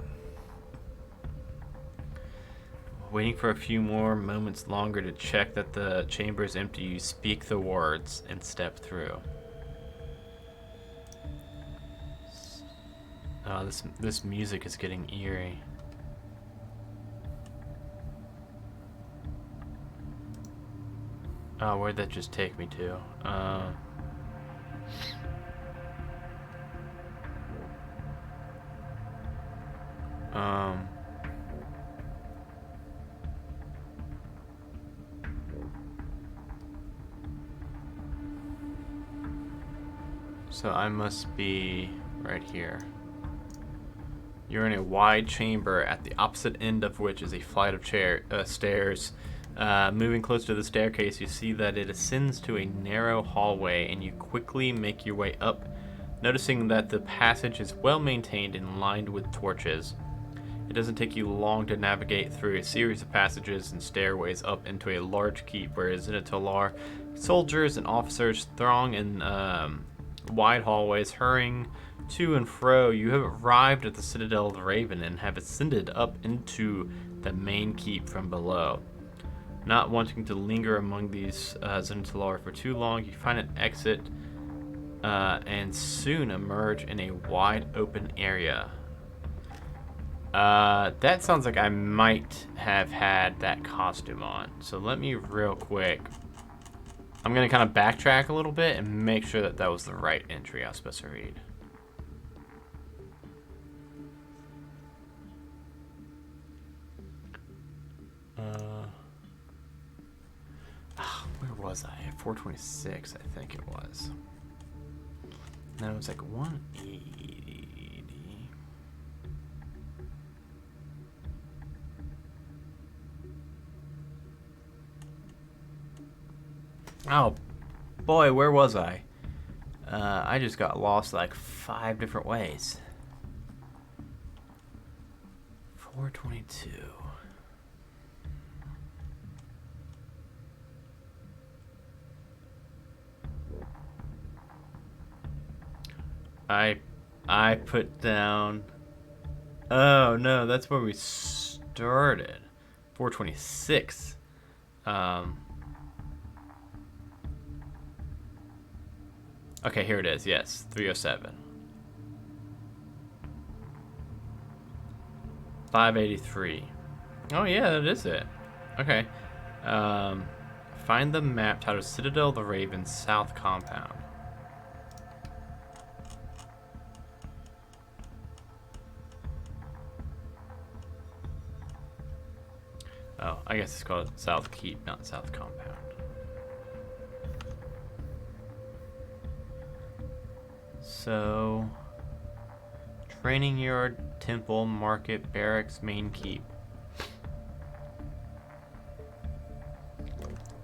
Waiting for a few more moments longer to check that the chamber is empty, you speak the words and step through. Oh, this music is getting eerie. Oh, where'd that just take me to? So I must be right here. You're in a wide chamber at the opposite end of which is a flight of stairs. Moving close to the staircase, you see that it ascends to a narrow hallway, and you quickly make your way up, noticing that the passage is well maintained and lined with torches. It doesn't take you long to navigate through a series of passages and stairways up into a large keep where Zenitalar soldiers and officers throng in wide hallways, hurrying to and fro. You have arrived at the Citadel of the Raven and have ascended up into the main keep from below. Not wanting to linger among these Zenitalar for too long, you find an exit and soon emerge in a wide open area. That sounds like I might have had that costume on. So let me real quick. I'm going to kind of backtrack a little bit and make sure that that was the right entry I was supposed to read. Where was I? At 426, I think it was. And then it was like 180. Oh, boy, where was I? I just got lost like 5 different ways. 422. I put down... Oh, no, that's where we started. 426. Okay, here it is. Yes, 307. 583. Oh, yeah, that is it. Okay. Find the map titled Citadel of the Raven South Compound. Oh, I guess it's called South Keep, not South Compound. So, training yard, temple, market, barracks, main keep.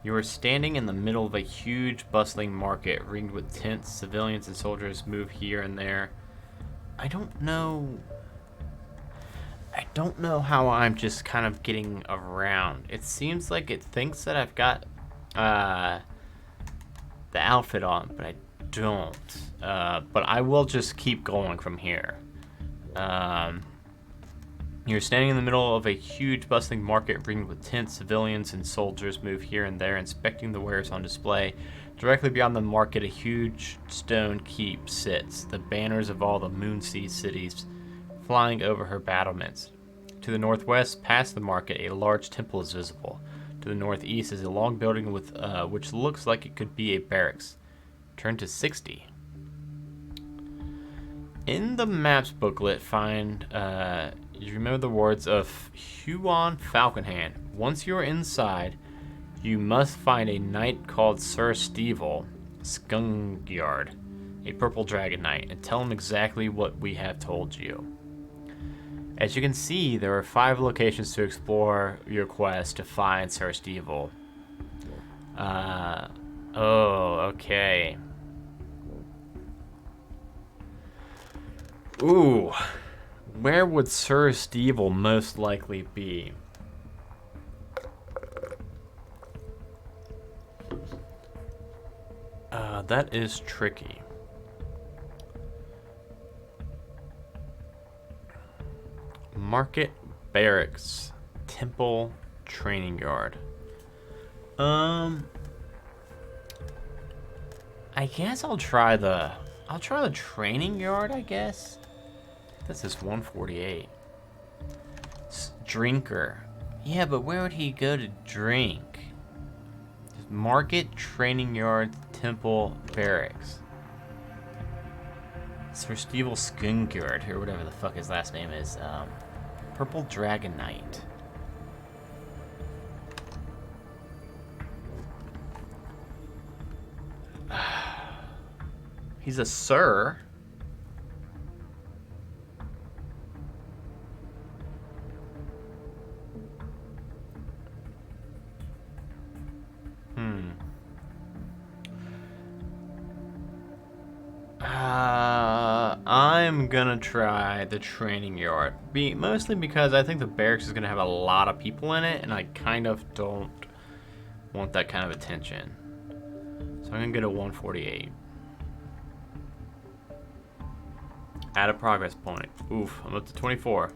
You are standing in the middle of a huge, bustling market, ringed with tents. Civilians and soldiers move here and there. I don't know how I'm just kind of getting around. It seems like it thinks that I've got the outfit on, but I don't. But I will just keep going from here. You're standing in the middle of a huge, bustling market ringed with tents. Civilians and soldiers move here and there, inspecting the wares on display. Directly beyond the market, a huge stone keep sits, the banners of all the Moonsea cities flying over her battlements. To the northwest, past the market, a large temple is visible. To the northeast is a long building with which looks like it could be a barracks. Turn to 60. In the maps booklet, find, you remember the words of Huon Falconhand. Once you're inside, you must find a knight called Sir Stevel Skungyard, a purple dragon knight, and tell him exactly what we have told you. As you can see, there are 5 locations to explore your quest to find Sir Stevel. Oh, okay. Ooh. Where would Sir Stevel most likely be? That is tricky. Market Barracks, Temple Training Yard. I guess I'll try the training yard, I guess. This is 148. Drinker. Yeah, but where would he go to drink? Market, Training Yard, Temple, Barracks. Sir Stevel Skunkard, or whatever the fuck his last name is. Purple Dragon Knight. He's a sir. I'm gonna try the training yard. Mostly because I think the barracks is gonna have a lot of people in it, and I kind of don't want that kind of attention. So I'm gonna get a 148. Add a progress point. Oof, I'm up to 24.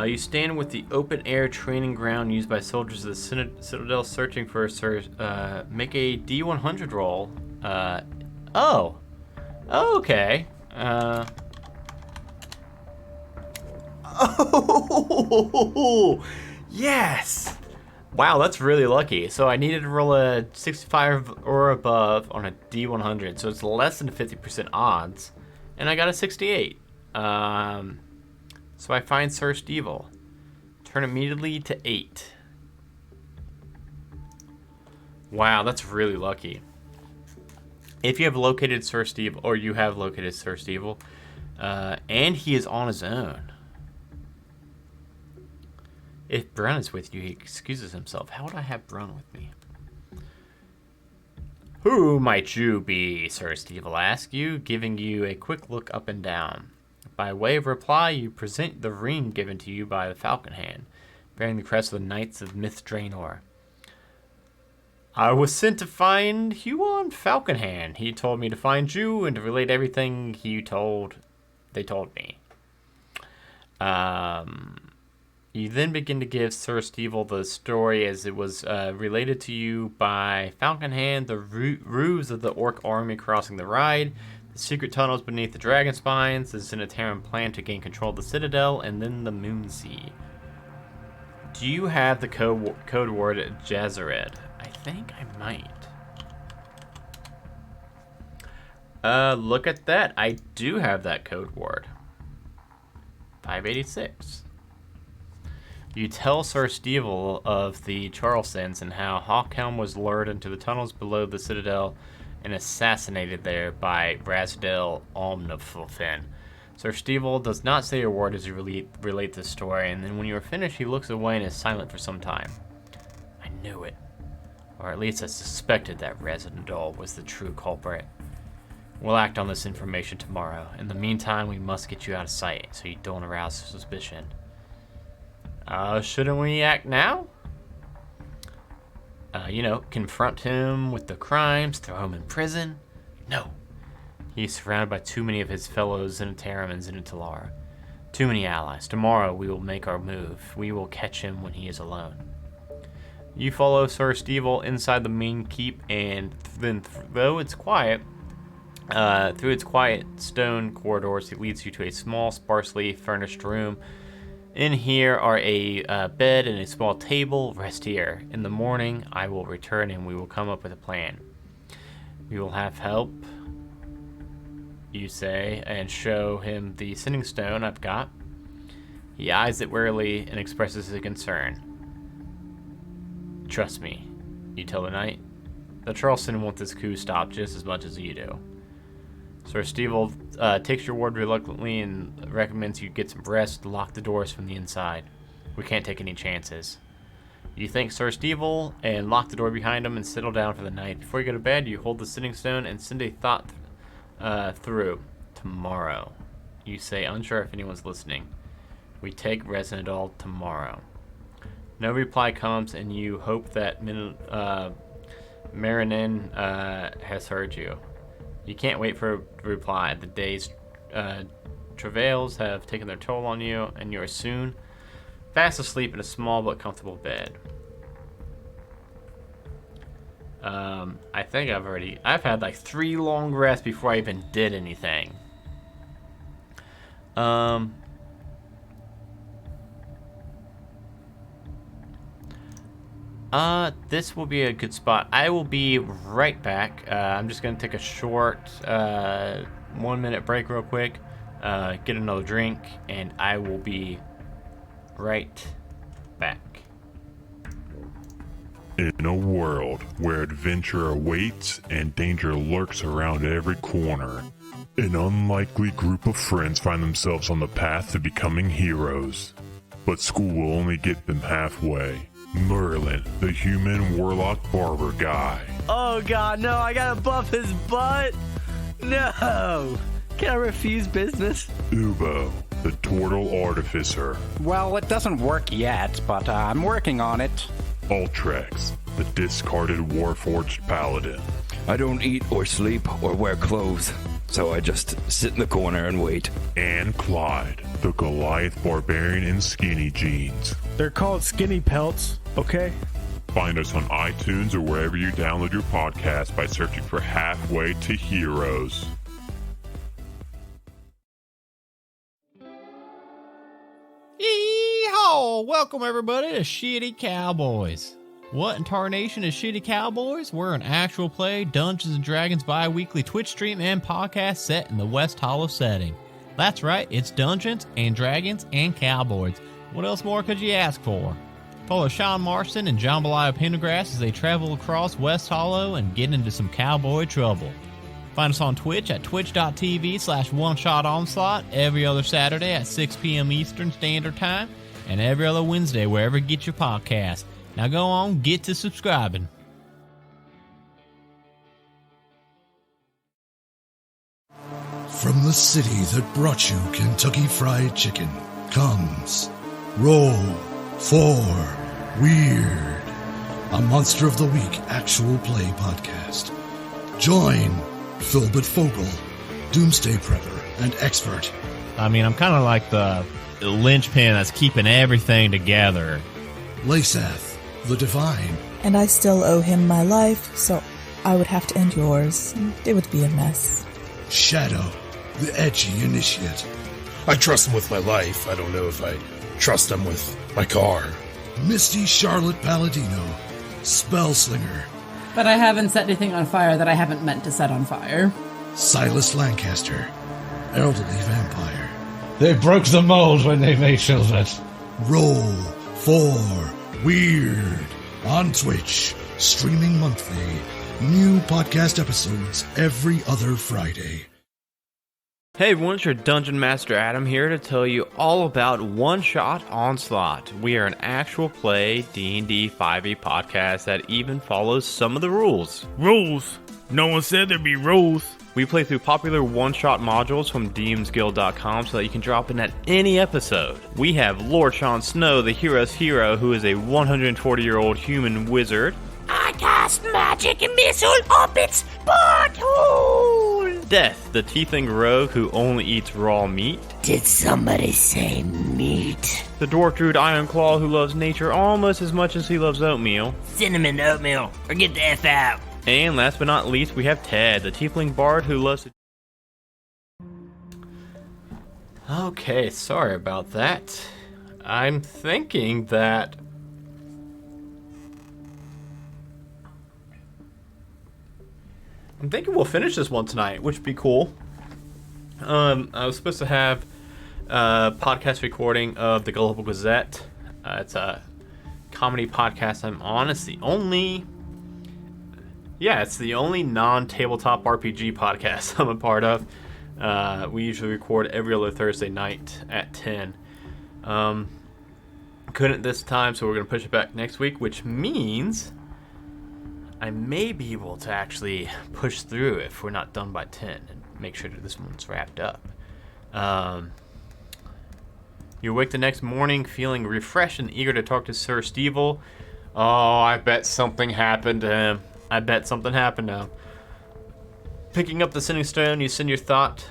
You stand with the open-air training ground used by soldiers of the Citadel searching for a make a D100 roll. Oh, okay. Oh, yes! Wow, that's really lucky. So I needed to roll a 65 or above on a D100, so it's less than 50% odds, and I got a 68. So I find Sir Stevel. Turn immediately to 8. Wow, that's really lucky. If you have located Sir Stevel, or you have located Sir Stevel, and he is on his own. If Brun is with you, he excuses himself. How would I have Brun with me? Who might you be? Sir Stevel asks you, giving you a quick look up and down. By way of reply, you present the ring given to you by the Falcon Hand, bearing the crest of the Knights of Myth Draenor. I was sent to find Huon Falcon Hand. He told me to find you and to relate everything they told me. You then begin to give Sir Stevel the story as it was related to you by Falcon Hand, the ruse of the Orc army crossing the Ride, the secret tunnels beneath the Dragon Spines, the Zenitaran plan to gain control of the Citadel, and then the Moon Sea. Do you have the code word Jazared? I think I might. Look at that. I do have that code word. 586. You tell Sir Stevel of the Charlesons and how Hawkhelm was lured into the tunnels below the Citadel and assassinated there by Razdel Omniflin. Sir Stevel does not say a word as you relate the story, and then when you are finished, he looks away and is silent for some time. I knew it. Or at least I suspected that Razdel was the true culprit. We'll act on this information tomorrow. In the meantime, we must get you out of sight so you don't arouse suspicion. Shouldn't we act now? Confront him with the crimes, throw him in prison? No. He's surrounded by too many of his fellows Zenitaran and Zenitalar. Too many allies. Tomorrow we will make our move. We will catch him when he is alone. You follow Sir Stevel inside the main keep, and then through its quiet stone corridors, it leads you to a small, sparsely furnished room. In here are a bed and a small table. Rest here. In the morning, I will return and we will come up with a plan. We will have help, you say, and show him the sending stone I've got. He eyes it warily and expresses his concern. Trust me, you tell the knight. The Charleston want this coup stopped just as much as you do. Sir Stevel takes your word reluctantly and recommends you get some rest, lock the doors from the inside. We can't take any chances. You thank Sir Stevel and lock the door behind him and settle down for the night. Before you go to bed, you hold the sitting stone and send a thought through. Tomorrow. You say, unsure if anyone's listening. We take Resnadal tomorrow. No reply comes, and you hope that Marinin has heard you. You can't wait for a reply. The day's travails have taken their toll on you, and you are soon fast asleep in a small but comfortable bed. I think I've had like 3 long rests before I even did anything. This will be a good spot. I will be right back. I'm just gonna take a short 1-minute break real quick, get another drink, and I will be right back. In a world where adventure awaits and danger lurks around every corner, an unlikely group of friends find themselves on the path to becoming heroes. But school will only get them halfway. Merlin, the human warlock barber guy. Oh god, no, I gotta buff his butt! No! Can I refuse business? Ubo, the turtle artificer. Well, it doesn't work yet, but I'm working on it. Ultrex, the discarded warforged paladin. I don't eat or sleep or wear clothes, so I just sit in the corner and wait. And Clyde, the Goliath barbarian in skinny jeans. They're called skinny pelts, okay? Find us on iTunes or wherever you download your podcast by searching for Halfway to Heroes. Yeehaw! Welcome everybody to Shitty Cowboys. What in tarnation is Shitty Cowboys? We're an actual play Dungeons & Dragons bi-weekly Twitch stream and podcast set in the West Hollow setting. That's right, it's Dungeons and Dragons and Cowboys. What else more could you ask for? Follow Sean Marston and Jambalaya Pendergrass as they travel across West Hollow and get into some cowboy trouble. Find us on Twitch at twitch.tv/OneShotOnslaught every other Saturday at 6 p.m. Eastern Standard Time and every other Wednesday wherever you get your podcast. Now go on, get to subscribing. From the city that brought you Kentucky Fried Chicken comes Roll for Weird, a Monster of the Week actual play podcast. Join Philbert Fogel, Doomsday Prepper and Expert. I mean, I'm kind of like the linchpin that's keeping everything together. Lasath, the Divine. And I still owe him my life, so I would have to end yours. It would be a mess. Shadow, the Edgy Initiate. I trust him with my life. I don't know if I trust him with my car. Misty Charlotte Palladino, Spellslinger. But I haven't set anything on fire that I haven't meant to set on fire. Silas Lancaster, Elderly Vampire. They broke the mold when they made Philbert. Roll for Weird on Twitch, streaming monthly. New podcast episodes every other Friday. Hey everyone, it's your Dungeon Master Adam here to tell you all about One Shot Onslaught. We are an actual play D&D 5e podcast that even follows some of the rules. Rules? No one said there'd be rules. We play through popular one-shot modules from DMsGuild.com so that you can drop in at any episode. We have Lord Sean Snow, the hero's hero, who is a 140-year-old human wizard. I cast magic and missile up its butthole! Death, the tiefling rogue who only eats raw meat. Did somebody say meat? The dwarf druid Ironclaw who loves nature almost as much as he loves oatmeal. Cinnamon oatmeal, or get the F out. And last but not least, we have Ted, the tiefling bard who loves to... Okay, sorry about that. I'm thinking that... we'll finish this one tonight, which would be cool. I was supposed to have a podcast recording of the Gullible Gazette. It's a comedy podcast I'm on. It's the only Yeah, it's the only non-tabletop RPG podcast I'm a part of. We usually record every other Thursday night at 10. Couldn't this time, so we're going to push it back next week, which means I may be able to actually push through if we're not done by 10 and make sure that this one's wrapped up. You awake the next morning feeling refreshed and eager to talk to Sir Stevel. Oh, I bet something happened to him. Picking up the sending stone, you send your thought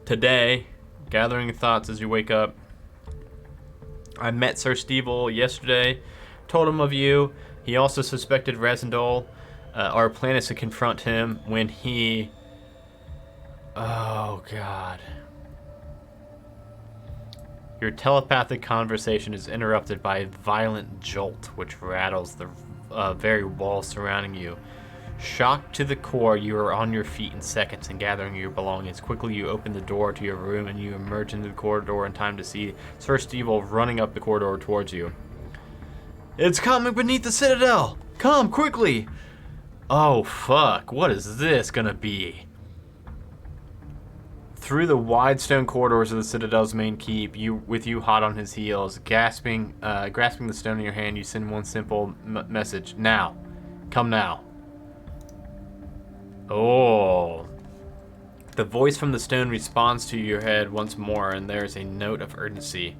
today, gathering your thoughts as you wake up. I met Sir Stevel yesterday, told him of you. He also suspected Resendol. Our plan is to confront him when he... Oh, God. Your telepathic conversation is interrupted by a violent jolt, which rattles the very wall surrounding you. Shocked to the core, you are on your feet in seconds and gathering your belongings. Quickly, you open the door to your room and you emerge into the corridor in time to see Sir Stevel running up the corridor towards you. It's coming beneath the Citadel! Come, quickly! Oh, fuck. What is this gonna be? Through the wide stone corridors of the Citadel's main keep, with you hot on his heels, grasping the stone in your hand, you send one simple message. Now. Come now. Oh. The voice from the stone responds to your head once more, and there's a note of urgency.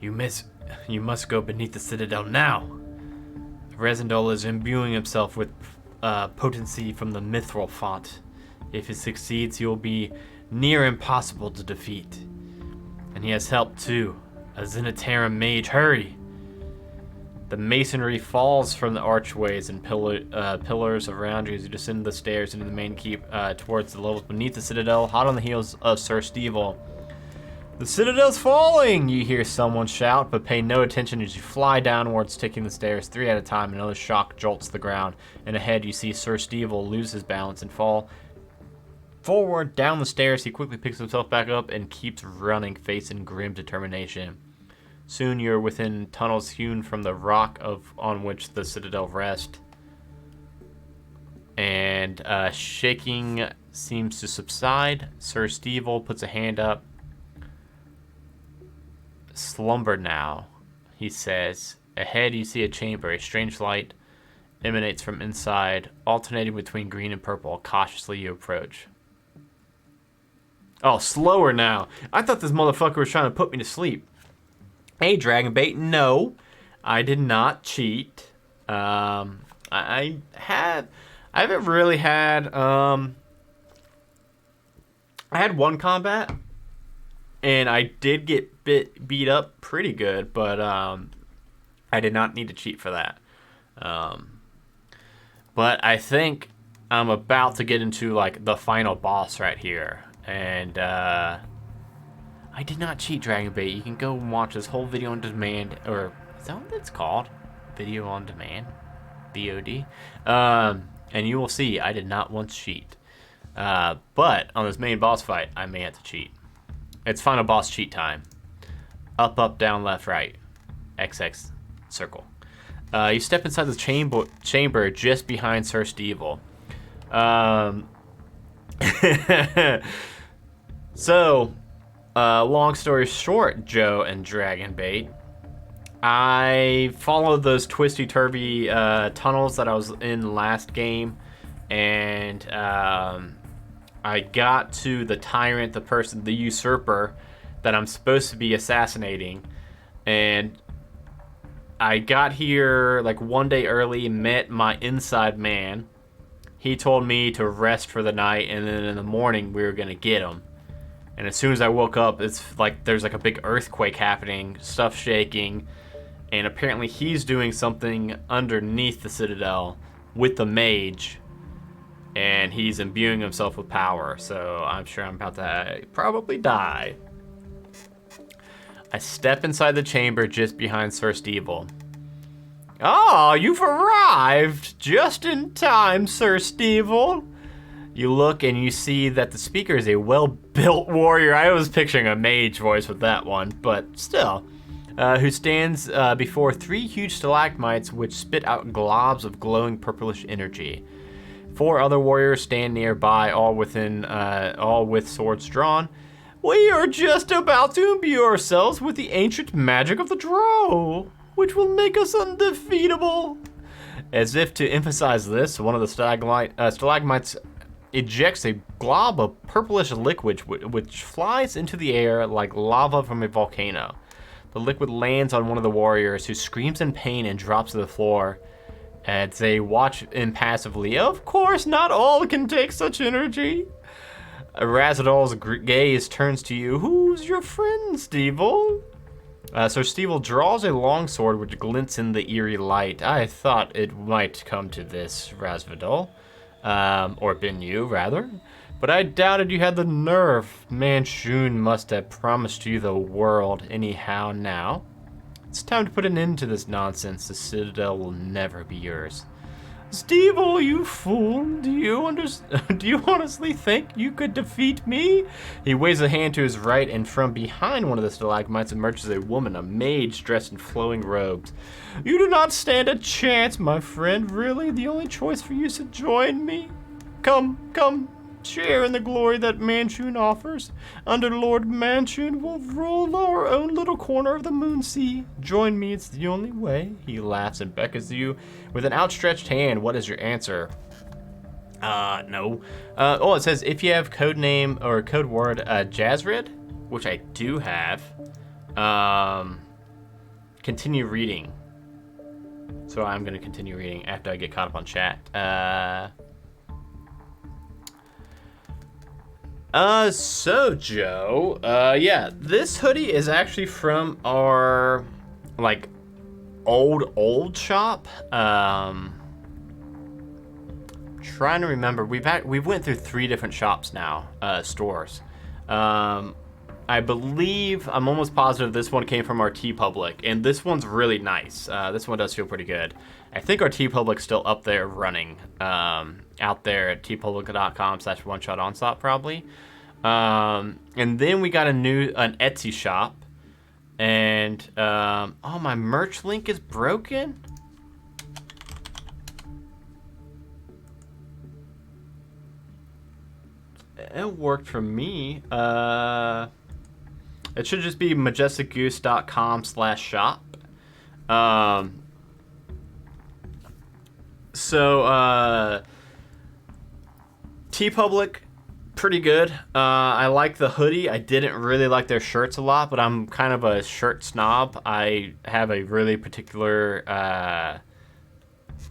You must go beneath the Citadel now. Resendol is imbuing himself with potency from the mithril font. If he succeeds, he will be near impossible to defeat. And he has help too. A Zenitaran mage. Hurry! The masonry falls from the archways and pillars around you as you descend the stairs into the main keep towards the levels beneath the Citadel, hot on the heels of Sir Stevel. The Citadel's falling! You hear someone shout, but pay no attention as you fly downwards, taking the stairs 3 at a time. Another shock jolts the ground, and ahead you see Sir Stevel lose his balance and fall forward down the stairs. He quickly picks himself back up and keeps running, facing grim determination. Soon you're within tunnels hewn from the rock on which the Citadel rests. And shaking seems to subside. Sir Stevel puts a hand up. Slumber now, he says. Ahead you see a chamber. A strange light emanates from inside, alternating between green and purple. Cautiously you approach. Oh, slower now. I thought this motherfucker was trying to put me to sleep. Hey, Dragon Bait. No, I did not cheat. I haven't really had. I had one combat, and I did get beat up pretty good, but I did not need to cheat for that. But I think I'm about to get into like the final boss right here. And I did not cheat, Dragon Bait. You can go and watch this whole video on demand, or is that what it's called? Video on demand? VOD? And you will see I did not once cheat. But on this main boss fight, I may have to cheat. It's final boss cheat time. Up, up, down, left, right. XX, circle. You step inside the chamber just behind Sir Stevel. So, long story short, Joe and Dragon Bait, I followed those twisty-turvy tunnels that I was in last game, and I got to the Tyrant, the usurper that I'm supposed to be assassinating, and I got here like one day early, met my inside man. He told me to rest for the night, and then in the morning we were gonna get him. And as soon as I woke up, it's like there's like a big earthquake happening, stuff shaking, and apparently he's doing something underneath the Citadel with the mage, and he's imbuing himself with power, so I'm sure I'm about to probably die. I step inside the chamber just behind Sir Stevel. Oh, you've arrived just in time, Sir Stevel. You look and you see that the speaker is a well-built warrior. I was picturing a mage voice with that one, but still. who stands before 3 huge stalagmites which spit out globs of glowing purplish energy. 4 other warriors stand nearby, all with swords drawn. We are just about to imbue ourselves with the ancient magic of the drow, which will make us undefeatable. As if to emphasize this, one of the stalagmites ejects a glob of purplish liquid which flies into the air like lava from a volcano. The liquid lands on one of the warriors, who screams in pain and drops to the floor. As they watch impassively, of course, not all can take such energy. Razadol's gaze turns to you. Who's your friend, Stevel? So Stevel draws a long sword which glints in the eerie light. I thought it might come to this, Razadol. Or Binyu, rather. But I doubted you had the nerve. Manchun must have promised you the world anyhow now. It's time to put an end to this nonsense. The Citadel will never be yours. Stevel, you fool. Do you honestly think you could defeat me? He waves a hand to his right, and from behind one of the stalagmites emerges a woman, a mage dressed in flowing robes. You do not stand a chance, my friend. Really, the only choice for you is to join me. Come. Share in the glory that Manchun offers. Under Lord Manchun, we'll rule our own little corner of the Moonsea. Join me, it's the only way. He laughs and beckons to you with an outstretched hand. What is your answer? No. It says if you have code name or code word Jazrid, which I do have. Continue reading. So I'm going to continue reading after I get caught up on chat. So Joe, yeah, this hoodie is actually from our, like, old shop. Trying to remember, we've went through 3 different shops now, stores. I believe, I'm almost positive this one came from our TeePublic, and this one's really nice. This one does feel pretty good. I think our TeePublic's still up there running, out there at teepublic.com/one-shot-onslaught probably. And then we got an Etsy shop, and my merch link is broken. It worked for me. It should just be majesticgoose.com/shop. TeePublic, pretty good. I like the hoodie. I didn't really like their shirts a lot, but I'm kind of a shirt snob. I have a really particular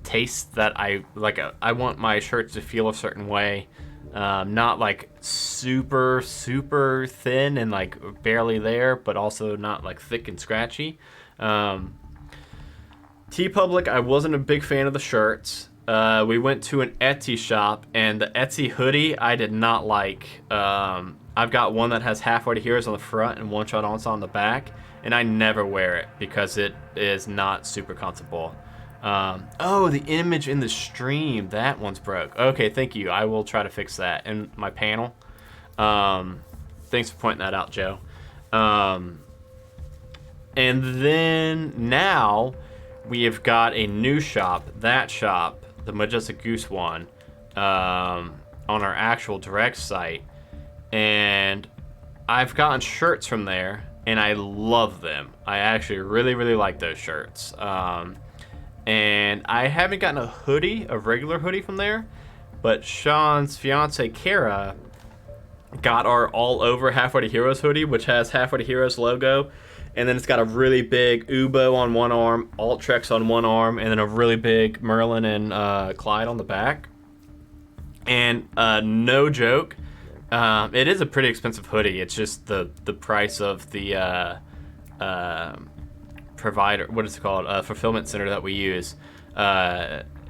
taste that I like. I want my shirts to feel a certain way. Not like super thin and like barely there, but also not like thick and scratchy. TeePublic, I wasn't a big fan of the shirts. We went to an Etsy shop, and the Etsy hoodie I did not like. I've got one that has Halfway to Heroes on the front and One Shot Onslaught on the back, and I never wear it because it is not super comfortable. The image in the stream, that one's broke. Okay, thank you. I will try to fix that in my panel. Thanks for pointing that out, Joe. And then now we have got a new shop. That shop, the Majestic Goose one, on our actual direct site. And I've gotten shirts from there, and I love them. I actually really like those shirts. And I haven't gotten a regular hoodie from there, but Sean's fiance Kara got our all over Halfway to Heroes hoodie, which has Halfway to Heroes logo, and then it's got a really big Ubo on one arm, Altrex on one arm, and then a really big Merlin and Clyde on the back. And no joke, it is a pretty expensive hoodie. It's just the price of the provider, what is it called, fulfillment center that we use.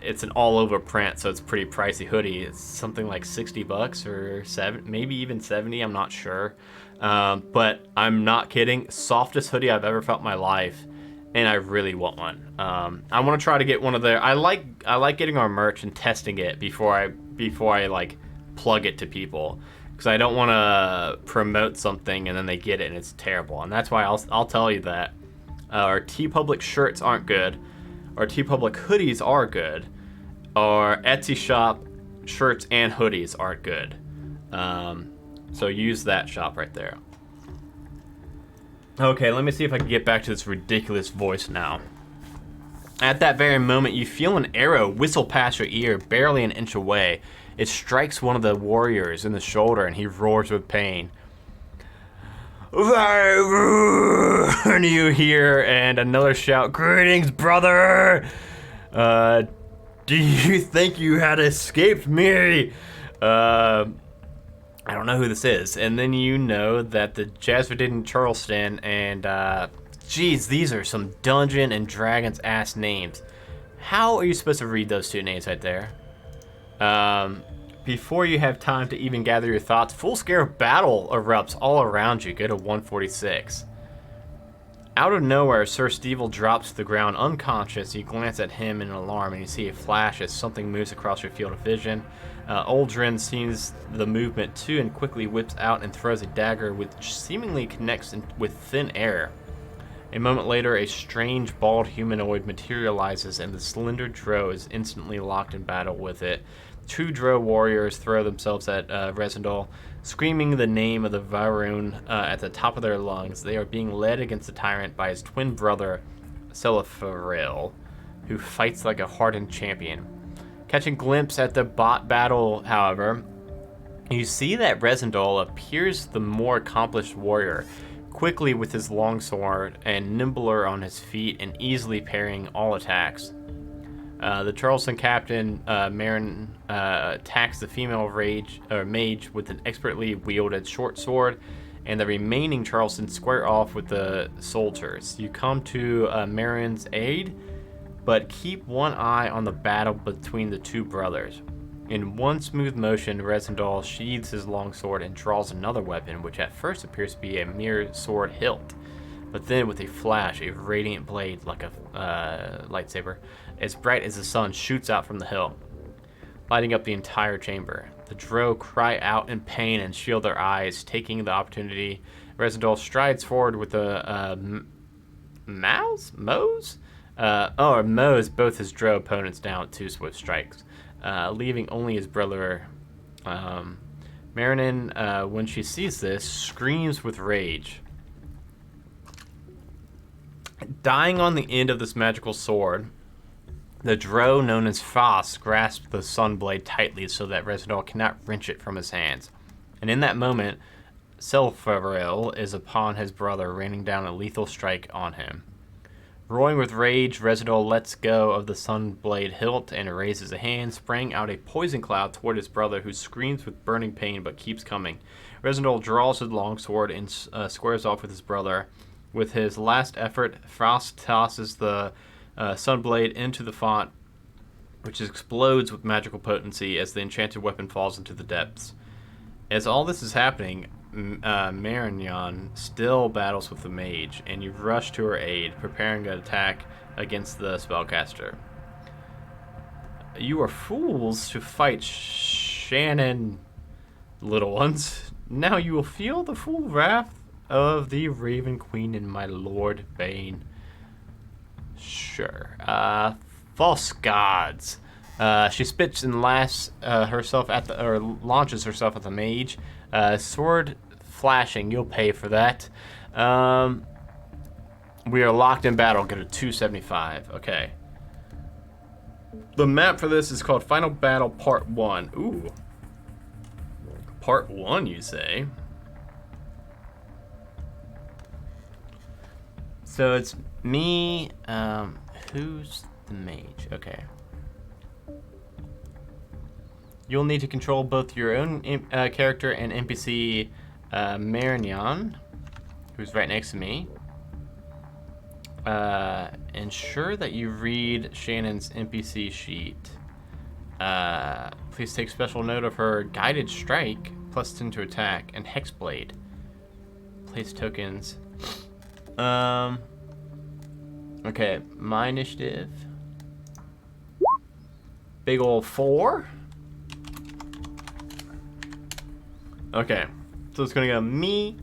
It's an all over print, so it's a pretty pricey hoodie. It's something like $60 or maybe even 70, I'm not sure. But I'm not kidding, softest hoodie I've ever felt in my life, and I really want one. I want to try to get one of their, I like getting our merch and testing it before I like plug it to people, because I don't want to promote something and then they get it and it's terrible. And that's why I'll tell you that Our TeePublic shirts aren't good. Our TeePublic hoodies are good. Our Etsy shop shirts and hoodies aren't good. So use that shop right there. Okay, let me see if I can get back to this ridiculous voice now. At that very moment, you feel an arrow whistle past your ear, barely an inch away. It strikes one of the warriors in the shoulder, and he roars with pain. And you hear and another shout, "Greetings, brother! Do you think you had escaped me?" I don't know who this is. And then you know that the Jasmine Charleston and, geez, these are some Dungeon and Dragons ass names. How are you supposed to read those two names right there? Before you have time to even gather your thoughts, full scale battle erupts all around you. Go to 146. Out of nowhere, Sir Stevel drops to the ground unconscious. You glance at him in alarm and you see a flash as something moves across your field of vision. Uldren sees the movement too and quickly whips out and throws a dagger which seemingly connects with thin air. A moment later, a strange bald humanoid materializes and the slender Drow is instantly locked in battle with it. Two Drow warriors throw themselves at Resendal, screaming the name of the Varun at the top of their lungs. They are being led against the tyrant by his twin brother, Celifaril, who fights like a hardened champion. Catching a glimpse at the bot battle, however, you see that Resendal appears the more accomplished warrior, quickly with his longsword and nimbler on his feet and easily parrying all attacks. The Charleston captain, Marin, attacks the female mage with an expertly wielded short sword, and the remaining Charleston square off with the soldiers. You come to Marin's aid, but keep one eye on the battle between the two brothers. In one smooth motion, Resendal sheathes his longsword and draws another weapon, which at first appears to be a mere sword hilt. But then, with a flash, a radiant blade like a lightsaber, as bright as the sun, shoots out from the hilt, lighting up the entire chamber. The Drow cry out in pain and shield their eyes, taking the opportunity. Resendal strides forward with the mows both his Drow opponents down with two swift strikes, leaving only his brother. Marinin, when she sees this, screams with rage. Dying on the end of this magical sword, the Drow known as Foss grasps the Sunblade tightly so that Resendal cannot wrench it from his hands. And in that moment, Celifaril is upon his brother, raining down a lethal strike on him. Roaring with rage, Resendal lets go of the Sunblade hilt and raises a hand, spraying out a poison cloud toward his brother, who screams with burning pain but keeps coming. Resendal draws his longsword and squares off with his brother. With his last effort, Frost tosses the Sunblade into the font, which explodes with magical potency as the enchanted weapon falls into the depths. As all this is happening, Marignon still battles with the mage, and you rush to her aid, preparing an attack against the spellcaster. You are fools to fight Shannon, little ones. Now you will feel the full wrath of the Raven Queen and my Lord Bane. Sure. False gods. She spits and laughs launches herself at the mage. Sword flashing, you'll pay for that. We are locked in battle. Get a 275. Okay. The map for this is called Final Battle Part 1. Ooh. Part 1, you say? So it's me. Who's the mage? Okay. You'll need to control both your own character and NPC Marignon, who's right next to me. Ensure that you read Shannon's NPC sheet. Please take special note of her Guided Strike, +10 to attack, and Hexblade. Place tokens. Okay, my initiative. Big ol' 4. Okay, so it's gonna go me,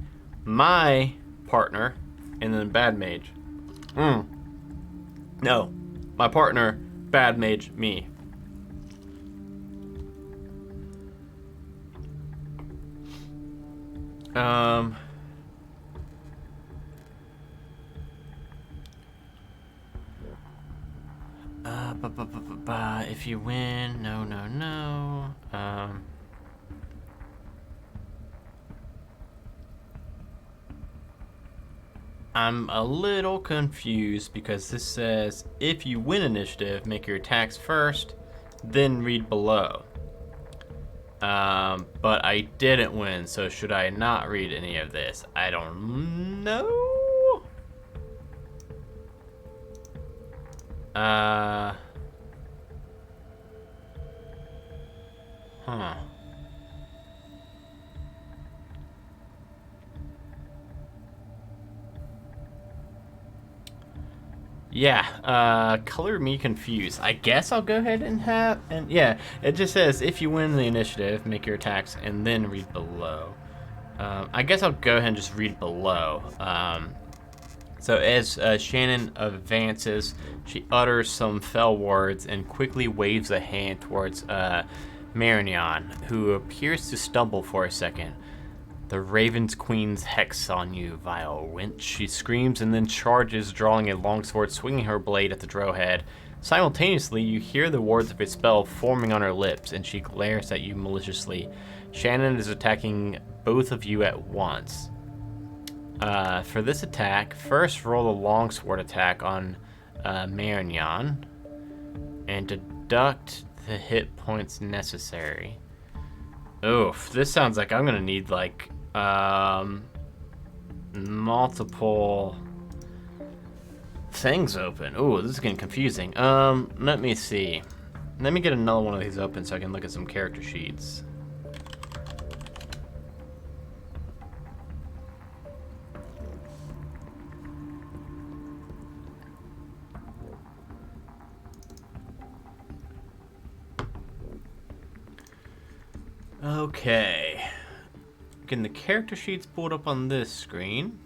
my partner, and then Bad Mage. No. My partner, bad mage, me. If you win, no. I'm a little confused because this says if you win initiative, make your attacks first, then read below. But I didn't win, so should I not read any of this? I don't know. Yeah, color me confused. I guess I'll go ahead and yeah, it just says if you win the initiative, make your attacks and then read below. I guess I'll go ahead and just read below. So as Shannon advances, she utters some fell words and quickly waves a hand towards Marignon, who appears to stumble for a second. The Raven's Queen's hex on you, vile wench, she screams and then charges, drawing a longsword, swinging her blade at the drowhead. Simultaneously, you hear the words of a spell forming on her lips, and she glares at you maliciously. Shannon is attacking both of you at once. For this attack, first roll a longsword attack on Marignon, and deduct the hit points necessary. Oof, this sounds like I'm gonna need like multiple things open. Ooh, this is getting confusing. Let me see. Let me get another one of these open so I can look at some character sheets. Okay. Getting the character sheets pulled up on this screen.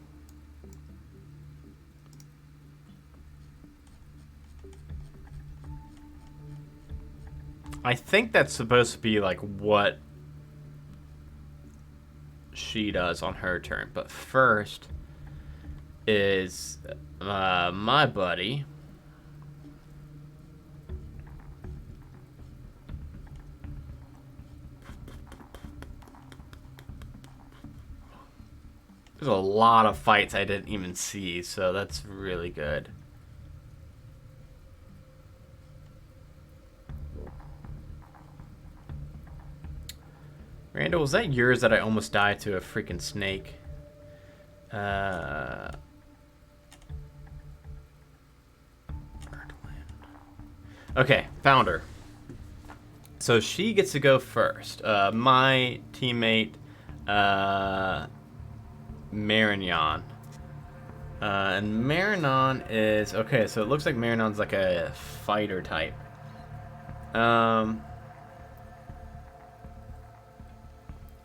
I think that's supposed to be like what she does on her turn. But first is my buddy. There's a lot of fights I didn't even see, so that's really good. Randall, was that yours that I almost died to a freaking snake? Okay, found her. So she gets to go first. My teammate, Marignon. And Marignon is... Okay, so it looks like Marignon's like a fighter type.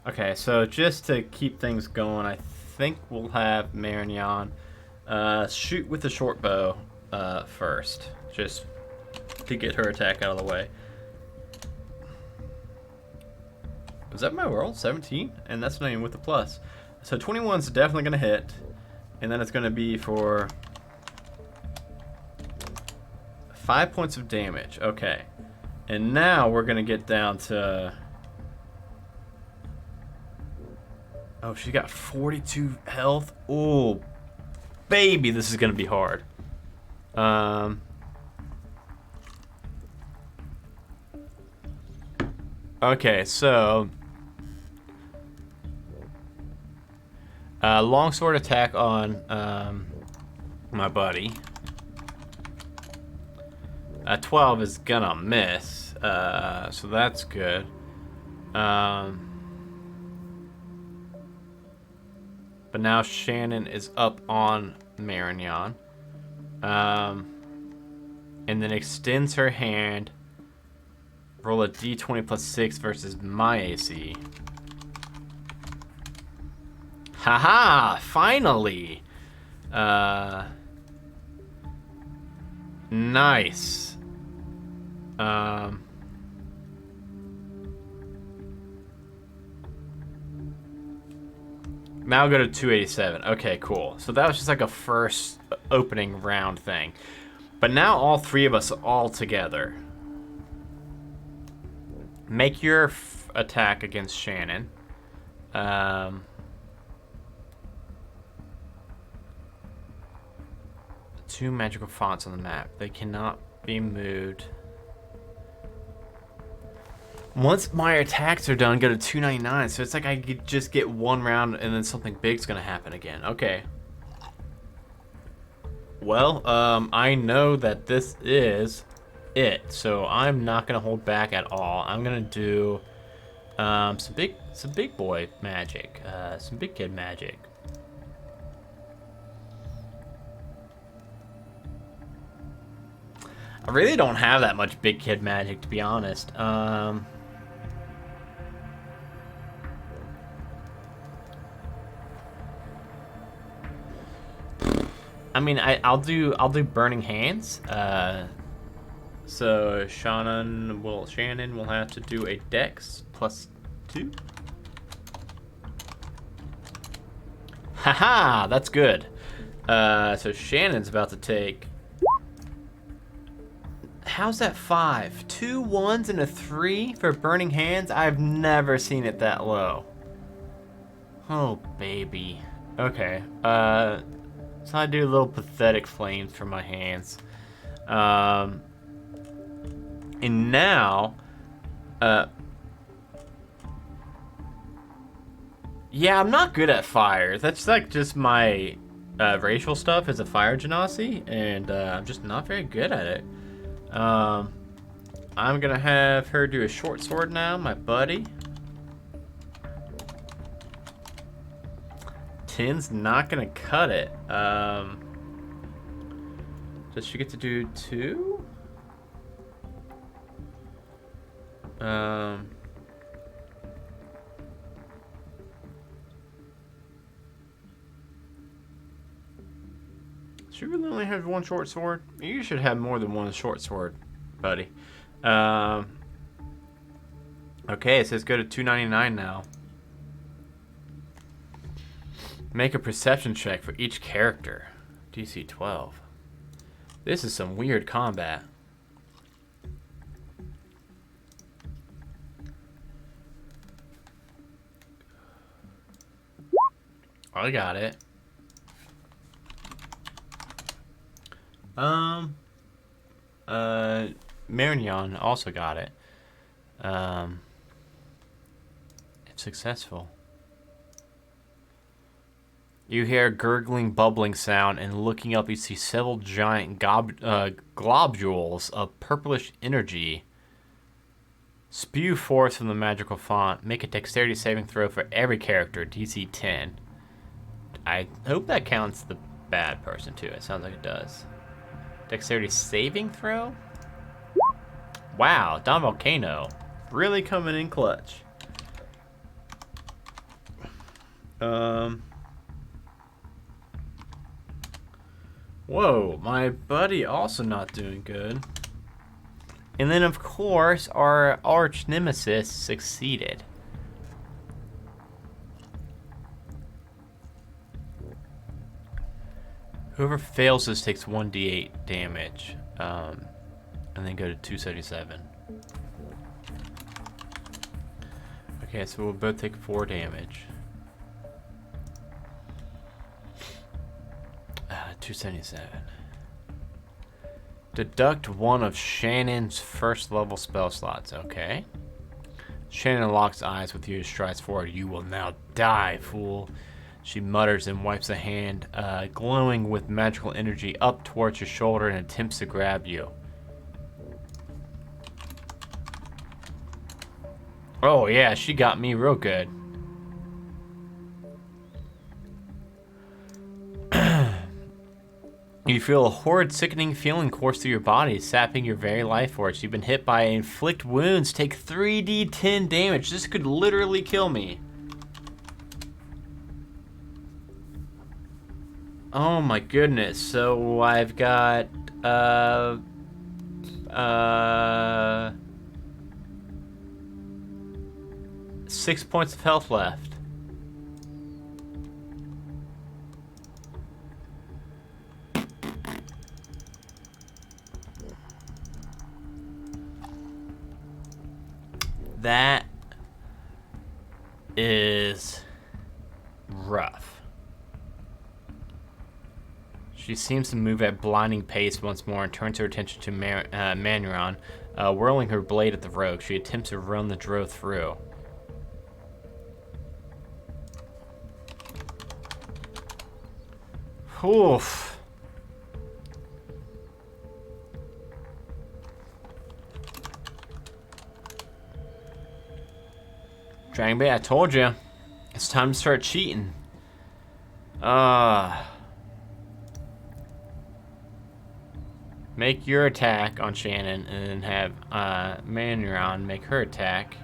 Okay, so just to keep things going, I think we'll have Marignon shoot with the short bow first. Just to get her attack out of the way. Is that my roll? 17? And that's not even with the plus. So 21's definitely going to hit. And then it's going to be for 5 points of damage. Okay. And now we're going to get down to... Oh, she got 42 health. Oh, baby, this is going to be hard. Okay, so... longsword attack on my buddy. 12 is gonna miss, so that's good. But now Shannon is up on Marignon. And then extends her hand. Roll a d20 plus 6 versus my AC. Haha! Finally! Nice. Now go to 287. Okay, cool. So that was just like a first opening round thing. But now all three of us all together. Make your attack against Shannon. Two magical fonts on the map. They cannot be moved. Once my attacks are done, go to 299. So it's like I could just get one round and then something big's gonna happen again. Okay. Well, I know that this is it, so I'm not gonna hold back at all. I'm gonna do some big boy magic, some big kid magic. I really don't have that much big kid magic, to be honest. I mean, I'll do Burning Hands. So Shannon will have to do a Dex +2. Haha, that's good. So Shannon's about to take. How's that 5? 2 1s and a 3 for Burning Hands? I've never seen it that low. Oh baby. Okay. So I do little pathetic flames for my hands. And now, yeah, I'm not good at fire. That's like just my racial stuff as a fire genasi, and I'm just not very good at it. I'm gonna have her do a short sword now, my buddy. 10's not gonna cut it. Does she get to do 2? She really only has one short sword? You should have more than one short sword, buddy. Okay, it says go to 299 now. Make a perception check for each character. DC 12. This is some weird combat. I got it. Marignon also got it. If successful. You hear a gurgling, bubbling sound, and looking up, you see several giant globules of purplish energy spew forth from the magical font. Make a dexterity saving throw for every character, DC 10. I hope that counts the bad person, too. It sounds like it does. Dexterity saving throw? Wow, Don Volcano. Really coming in clutch. Whoa, my buddy also not doing good. And then, of course, our arch nemesis succeeded. Whoever fails this takes 1d8 damage. And then go to 277. Okay, so we'll both take 4 damage. 277. Deduct 1 of Shannon's first level spell slots. Okay. Shannon locks eyes with you, strides forward. You will now die, fool. She mutters and wipes a hand, glowing with magical energy, up towards your shoulder and attempts to grab you. Oh yeah, she got me real good. You feel a horrid, sickening feeling course through your body, sapping your very life force. You've been hit by inflict wounds. Take 3d10 damage. This could literally kill me. Oh my goodness. So I've got 6 points of health left. That is rough. She seems to move at blinding pace once more and turns her attention to Manuron, whirling her blade at the rogue. She attempts to run the drow through. Oof. Dragon Bait, I told you. It's time to start cheating. Make your attack on Shannon and then have Manuron make her attack.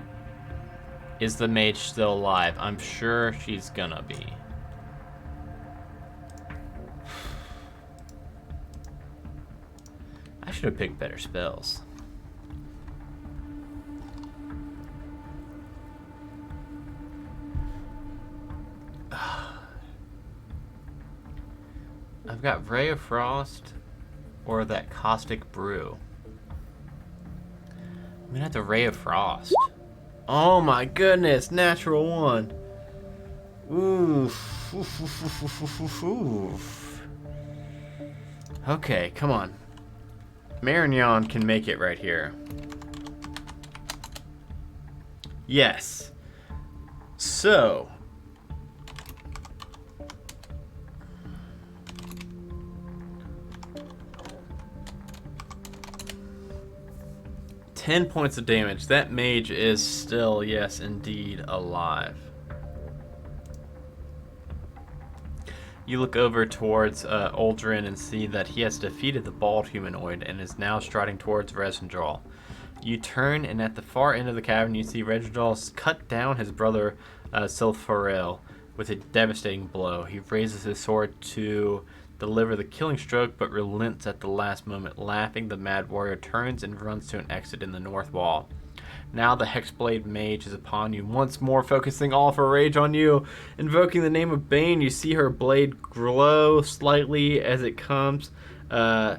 Is the mage still alive? I'm sure she's gonna be. I should have picked better spells. I've got Ray of Frost or that Caustic Brew. I'm gonna have to Ray of Frost. Oh my goodness, natural one. Oof. Oof, oof, oof, oof, oof, oof. Okay, come on. Marignon can make it right here. Yes. So. $10 points of damage. That mage is still, yes, indeed, alive. You look over towards Uldren and see that he has defeated the bald humanoid and is now striding towards Resendral. You turn, and at the far end of the cavern, you see Resendral cut down his brother Silfarel with a devastating blow. He raises his sword to deliver the killing stroke, but relents at the last moment. Laughing, the mad warrior turns and runs to an exit in the north wall. Now the Hexblade Mage is upon you, once more focusing all of her rage on you. Invoking the name of Bane, you see her blade glow slightly as it comes. Oh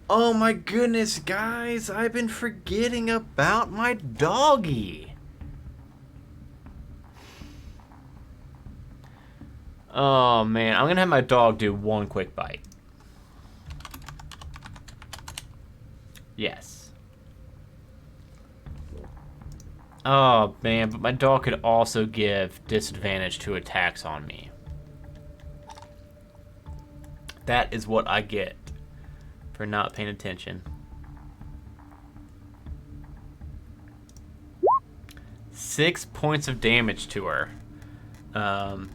my goodness, guys, I've been forgetting about my doggy. Oh man, I'm gonna have my dog do one quick bite. Yes. Oh man, but my dog could also give disadvantage to attacks on me. That is what I get for not paying attention. 6 points of damage to her. Doesn't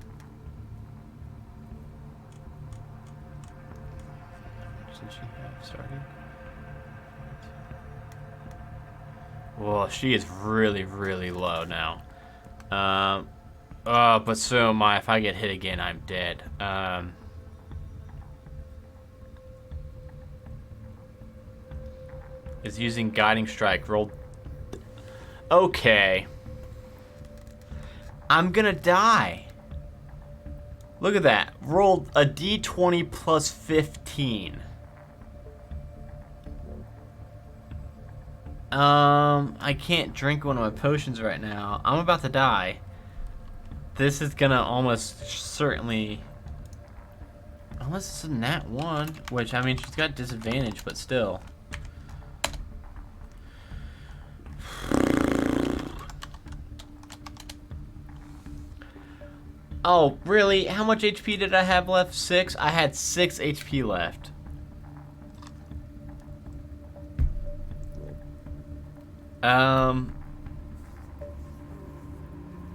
she have starting? Well, she is really, really low now. But so am I. If I get hit again, I'm dead. Is using Guiding Strike. Rolled. Okay. I'm gonna die. Look at that. Rolled a d20 plus 15. I can't drink one of my potions right now. I'm about to die. This is gonna almost certainly... Unless it's a nat 1, which, I mean, she's got disadvantage, but still. Oh, really? How much HP did I have left? 6? I had 6 HP left.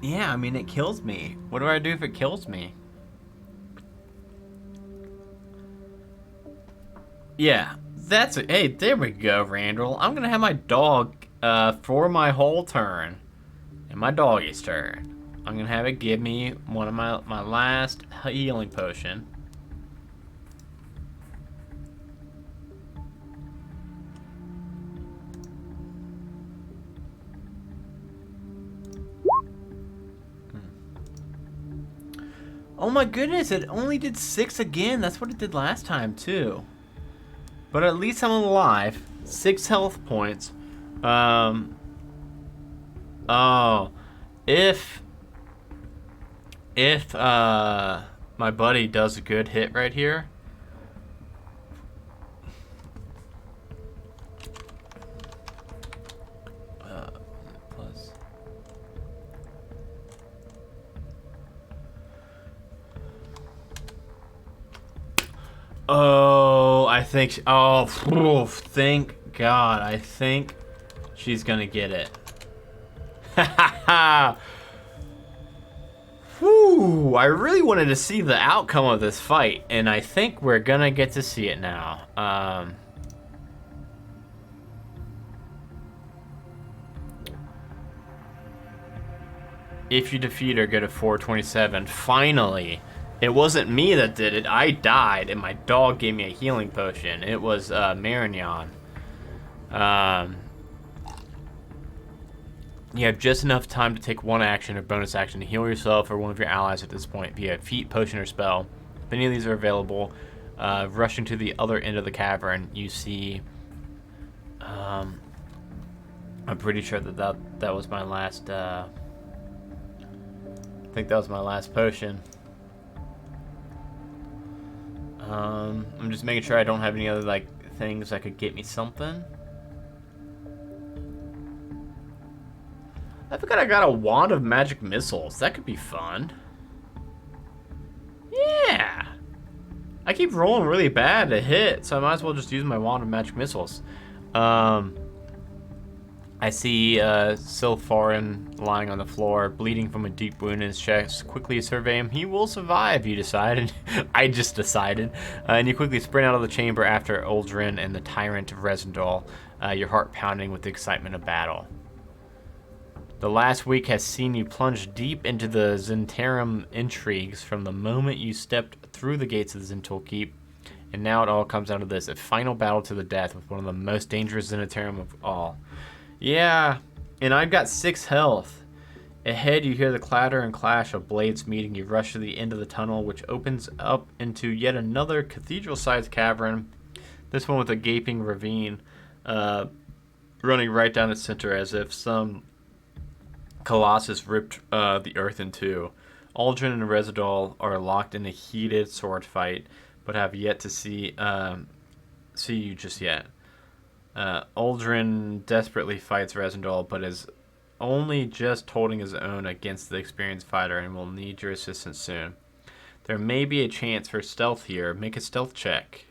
Yeah, I mean, it kills me. What do I do if it kills me? Yeah, that's it. Hey, there we go, Randall. I'm gonna have my dog, for my whole turn. And my doggy's turn. I'm gonna have it give me one of my last healing potion. Oh my goodness, it only did 6 again. That's what it did last time too. But at least I'm alive. 6 health points. Oh, if my buddy does a good hit right here. Plus. Oh, I think. Oh, thank God. I think she's gonna get it. Ha ha ha! Whew, I really wanted to see the outcome of this fight, and I think we're gonna get to see it now. If you defeat her, go to 427. Finally! It wasn't me that did it. I died, and my dog gave me a healing potion. It was Marignon. You have just enough time to take one action or bonus action to heal yourself or one of your allies at this point via feat, potion, or spell. If any of these are available, rushing to the other end of the cavern, you see... I'm pretty sure that was my last... I think that was my last potion. I'm just making sure I don't have any other, like, things that could get me something. I forgot I got a wand of magic missiles. That could be fun. Yeah. I keep rolling really bad to hit, so I might as well just use my wand of magic missiles. I see Silfarin lying on the floor, bleeding from a deep wound in his chest. Quickly survey him. He will survive, you decided. I just decided. And you quickly sprint out of the chamber after Uldren and the Tyrant of Zhentil, your heart pounding with the excitement of battle. The last week has seen you plunge deep into the Zhentarim intrigues from the moment you stepped through the gates of the Zhentil Keep, and now it all comes down to this, a final battle to the death with one of the most dangerous Zhentarim of all. Yeah, and I've got 6 health. Ahead you hear the clatter and clash of blades meeting. You rush to the end of the tunnel, which opens up into yet another cathedral-sized cavern, this one with a gaping ravine running right down its center as if some Colossus ripped the earth in two. Uldren and Zhentil are locked in a heated sword fight, but have yet to see you just yet. Uldren desperately fights Zhentil, but is only just holding his own against the experienced fighter and will need your assistance soon. There may be a chance for stealth here. Make a stealth check.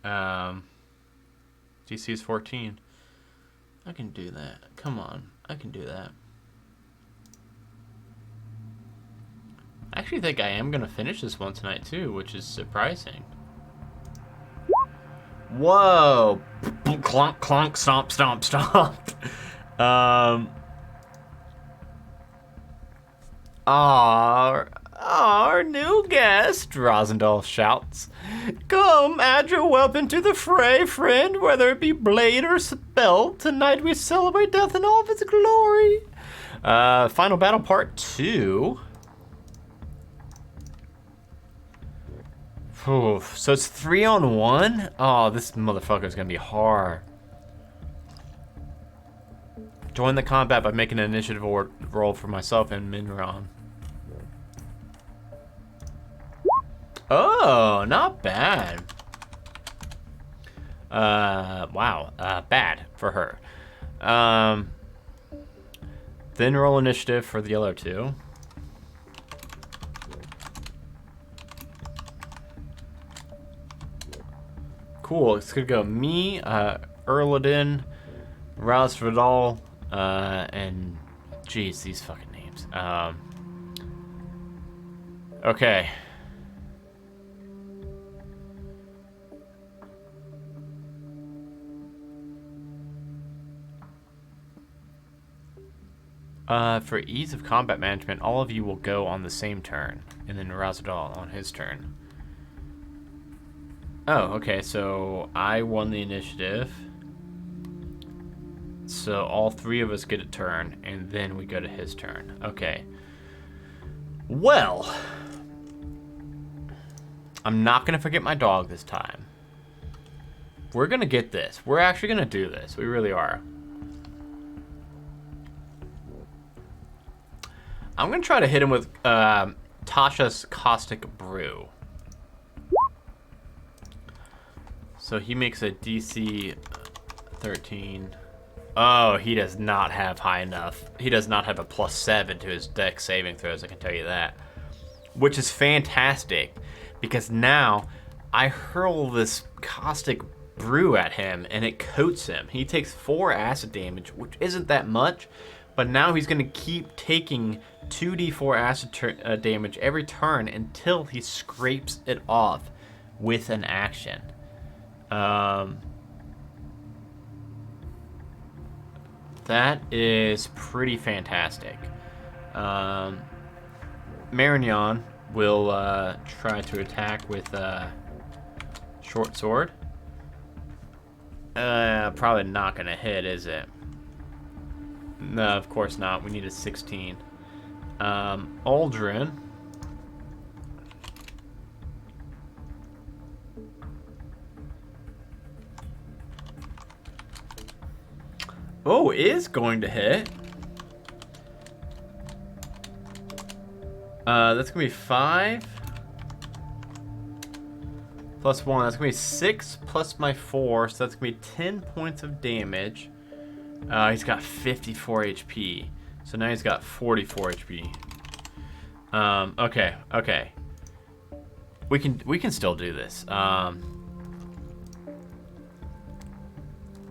DC is 14. I can do that. Come on. I can do that. I actually think I am going to finish this one tonight too, which is surprising. Whoa! Clonk, clonk, stomp, stomp, stomp. Our new guest, Zhentil shouts. Come, add your weapon to the fray, friend, whether it be blade or spell. Tonight we celebrate death in all of its glory. Final battle part 2. Oof. So it's 3-on-1? Oh, this motherfucker is gonna be hard. Join the combat by making an initiative roll for myself and Minron. Oh, not bad. Wow. Bad for her. Then roll initiative for the other two. Cool. It's gonna go me, Erladin, Rasvidal, and geez, these fucking names. Okay. For ease of combat management, all of you will go on the same turn, and then Rasvidal on his turn. Oh, okay, so I won the initiative. So all 3 of us get a turn, and then we go to his turn. Okay. Well, I'm not going to forget my dog this time. We're going to get this. We're actually going to do this. We really are. I'm going to try to hit him with Tasha's Caustic Brew. So he makes a DC 13. Oh, he does not have high enough. He does not have a +7 to his dex saving throws, I can tell you that. Which is fantastic, because now I hurl this Caustic Brew at him and it coats him. He takes 4 acid damage, which isn't that much, but now he's going to keep taking 2d4 acid damage every turn until he scrapes it off with an action. That is pretty fantastic. Marignon will try to attack with short sword. Probably not gonna hit, is it? No, of course not. We need a 16. Aldrin. Oh, is going to hit. That's gonna be 5 plus 1. That's gonna be 6 plus my 4, so that's gonna be 10 points of damage. He's got 54 HP, so now he's got 44 HP. Okay. We can still do this.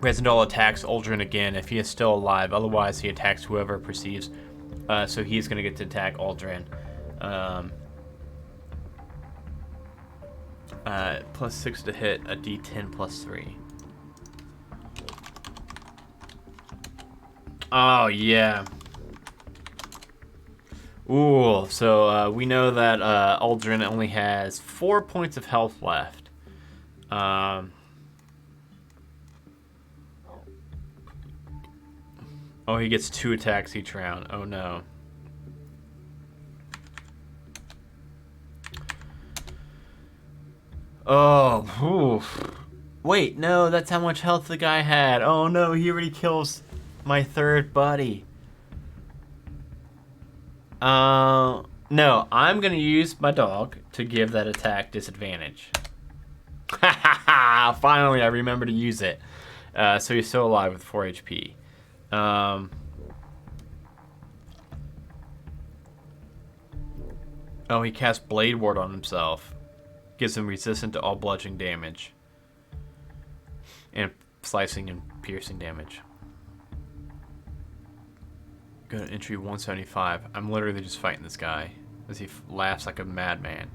Resendal attacks Aldrin again if he is still alive. Otherwise, he attacks whoever perceives. So he's going to get to attack Aldrin. +6 to hit, a D10 +3. Oh, yeah. Ooh, so we know that Aldrin only has 4 points of health left. Oh, he gets 2 attacks each round. Oh, no. Oh, oof. Wait, no, that's how much health the guy had. Oh, no, he already kills my 3rd buddy. No, I'm going to use my dog to give that attack disadvantage. Ha ha ha! Finally, I remember to use it. So he's still alive with 4 HP. Oh, he casts Blade Ward on himself. Gives him resistant to all bludgeoning damage. And slicing and piercing damage. Go to entry 175. I'm literally just fighting this guy as he laughs like a madman.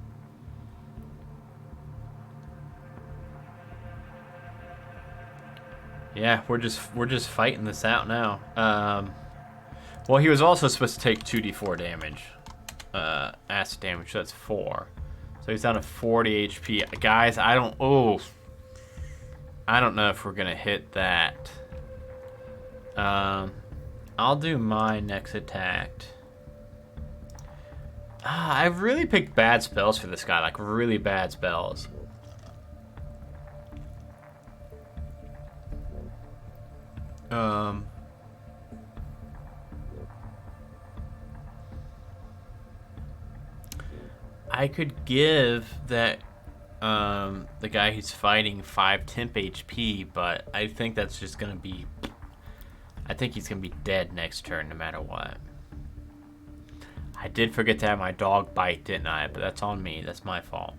Yeah, we're just fighting this out now. Well, he was also supposed to take 2d4 damage, acid damage. So that's 4. So he's down to 40 HP. Guys, I don't know if we're gonna hit that. I'll do my next attack. I've really picked bad spells for this guy, like really bad spells. I could give that the guy he's fighting 5 temp HP, but I think that's just gonna be. I think he's gonna be dead next turn, no matter what. I did forget to have my dog bite, didn't I? But that's on me. That's my fault.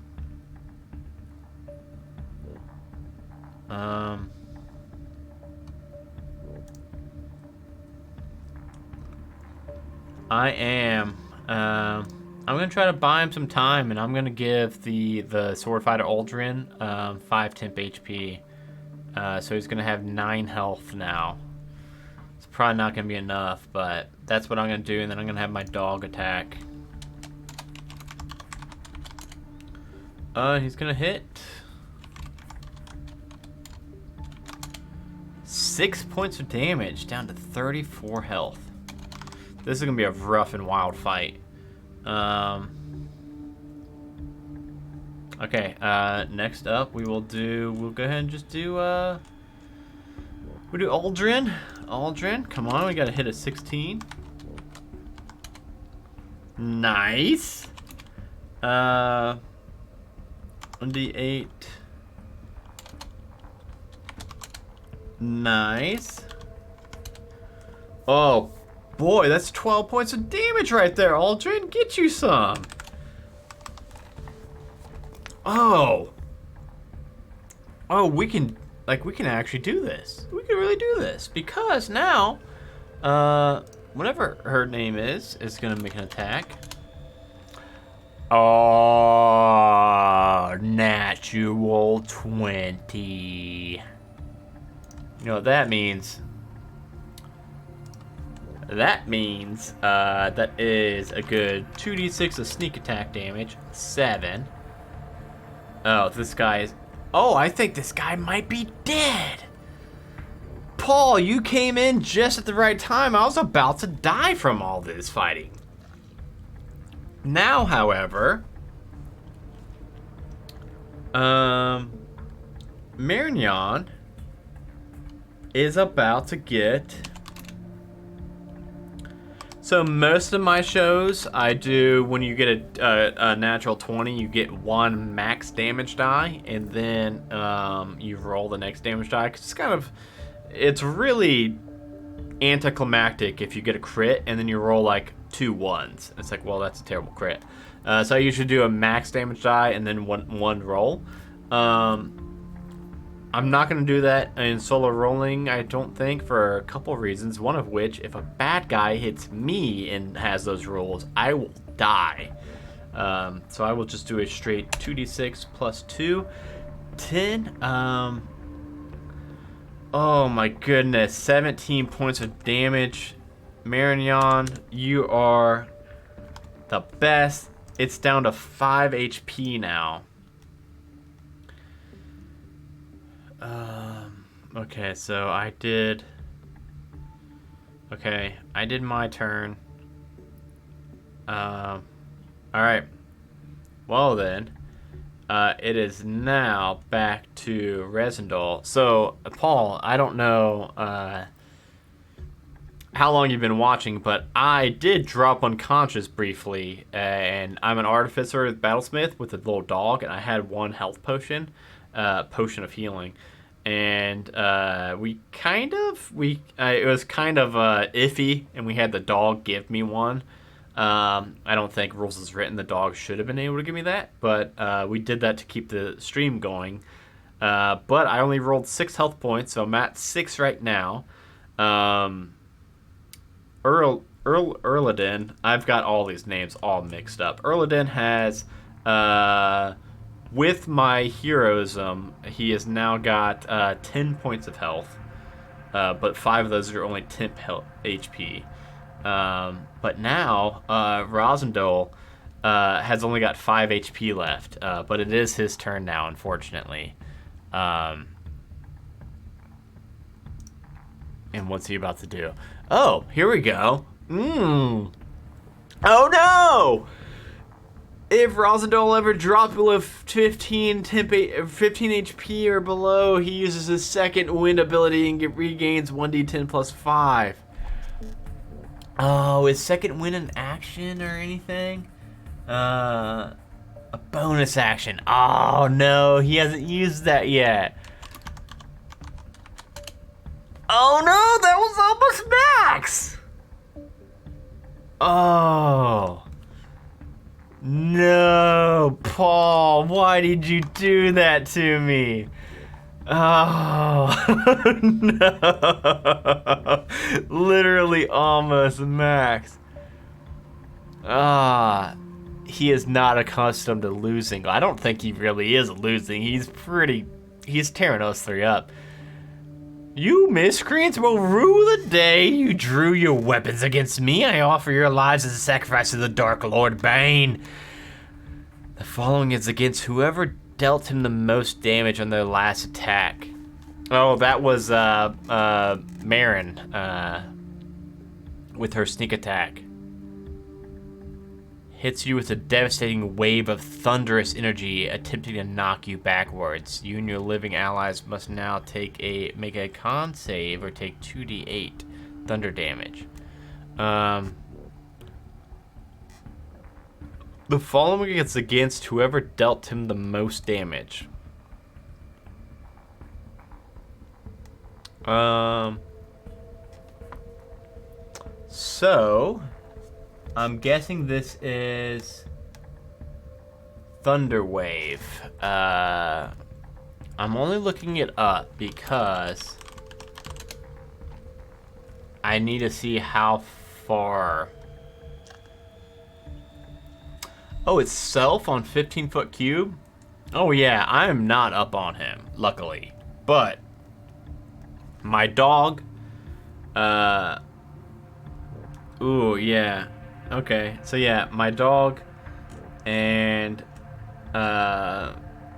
I'm gonna try to buy him some time, and I'm gonna give the sword fighter Aldrin 5 temp HP. So he's gonna have 9 health now. It's probably not gonna be enough, but that's what I'm gonna do, and then I'm gonna have my dog attack. He's gonna hit. 6 points of damage, down to 34 health. This is gonna be a rough and wild fight. Okay, next up we'll go ahead and just do, we'll do Aldrin. Aldrin, come on, we gotta hit a 16. Nice. 1d8. Nice. Oh, boy, that's 12 points of damage right there, Aldrin. Get you some. Oh. Oh, we can actually do this. We can really do this because now, whatever her name is gonna make an attack. Oh, natural 20. You know what that means? That means that is a good 2d6 of sneak attack damage. 7. Oh, this guy is... Oh, I think this guy might be dead. Paul, you came in just at the right time. I was about to die from all this fighting. Now, however, Marignon is about to get... So most of my shows, I do when you get a natural 20, you get 1 max damage die, and then you roll the next damage die. 'Cause it's really anticlimactic if you get a crit and then you roll like 2 1s. It's like, well, that's a terrible crit. So I usually do a max damage die and then one roll. I'm not going to do that in solo rolling, I don't think, for a couple reasons. One of which, if a bad guy hits me and has those rolls, I will die. So I will just do a straight 2d6 plus 2. 10. Oh my goodness. 17 points of damage. Marignon, you are the best. It's down to 5 HP now. Okay, so I did my turn. Alright. Well then, it is now back to Resendal. So, Paul, I don't know how long you've been watching, but I did drop unconscious briefly, and I'm an artificer with Battlesmith with a little dog, and I had 1 health potion. Potion of healing, and it was kind of iffy, and we had the dog give me one. I don't think rules is written the dog should have been able to give me that, but we did that to keep the stream going. But I only rolled 6 health points, so I'm at 6 right now. Erladin, I've got all these names all mixed up. Erladin has with my heroism, he has now got 10 points of health, but 5 of those are only temp HP. But now, Rosendal has only got 5 HP left, but it is his turn now, unfortunately. And what's he about to do? Oh, here we go. Oh no! If Rosendal ever drops below 15 HP or below, he uses his second wind ability and regains 1d10 plus 5. Oh, is second wind an action or anything? A bonus action. Oh no, he hasn't used that yet. Oh no, that was almost max! Oh. No, Paul, why did you do that to me? Oh, no. Literally almost max. He is not accustomed to losing. I don't think he really is losing. He's tearing us 3 up. You miscreants will rue the day you drew your weapons against me. I offer your lives as a sacrifice to the Dark Lord Bane. The following is against whoever dealt him the most damage on their last attack. Oh, that was Marin with her sneak attack. hits you with a devastating wave of thunderous energy, attempting to knock you backwards. You and your living allies must now make a con save or take 2d8 thunder damage. The following is against whoever dealt him the most damage. So I'm guessing this is Thunder Wave. I'm only looking it up because I need to see how far. Oh, it's Self on 15-foot cube? Oh yeah, I am not up on him, luckily. But my dog, ooh, yeah. Okay, so yeah, my dog and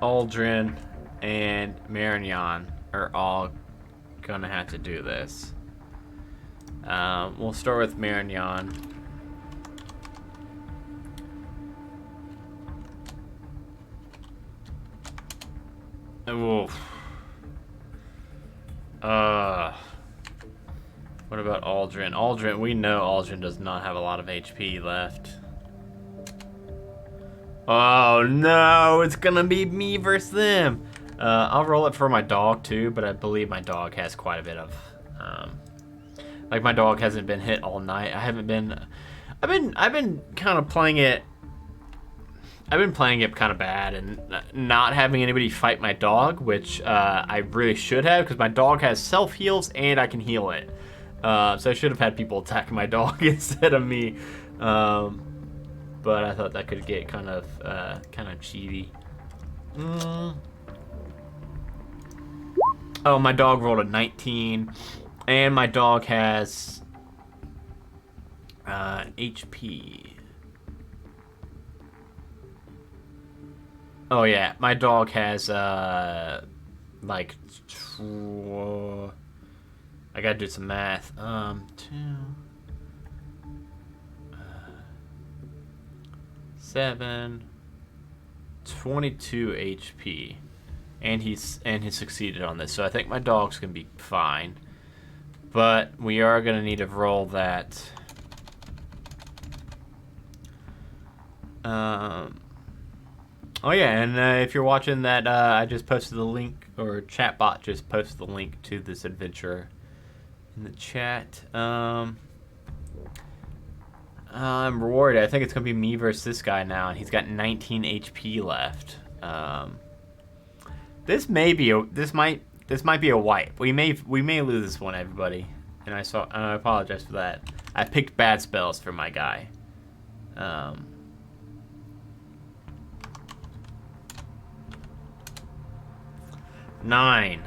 Aldrin and Marignon are all gonna have to do this. We'll start with Marignon. Oof. What about Aldrin? Aldrin, we know Aldrin does not have a lot of HP left. Oh no, it's gonna be me versus them. I'll roll it for my dog too, but I believe my dog has quite a bit of, like my dog hasn't been hit all night. I've been kind of playing it. I've been playing it kind of bad and not having anybody fight my dog, which I really should have, because my dog has self heals and I can heal it. So I should have had people attacking my dog instead of me. But I thought that could get kind of cheaty. Oh, my dog rolled a 19, and my dog has HP. Oh yeah, my dog has like I gotta do some math. 7, 22 HP, and he succeeded on this. So I think my dog's gonna be fine, but we are gonna need to roll that. Oh yeah, and if you're watching that, I just posted the link, or chatbot just posted the link to this adventure in the chat. I'm rewarded. I think it's gonna be me versus this guy now, and he's got 19 HP left. This might be a wipe. We may lose this one, everybody. And I apologize for that. I picked bad spells for my guy. 9.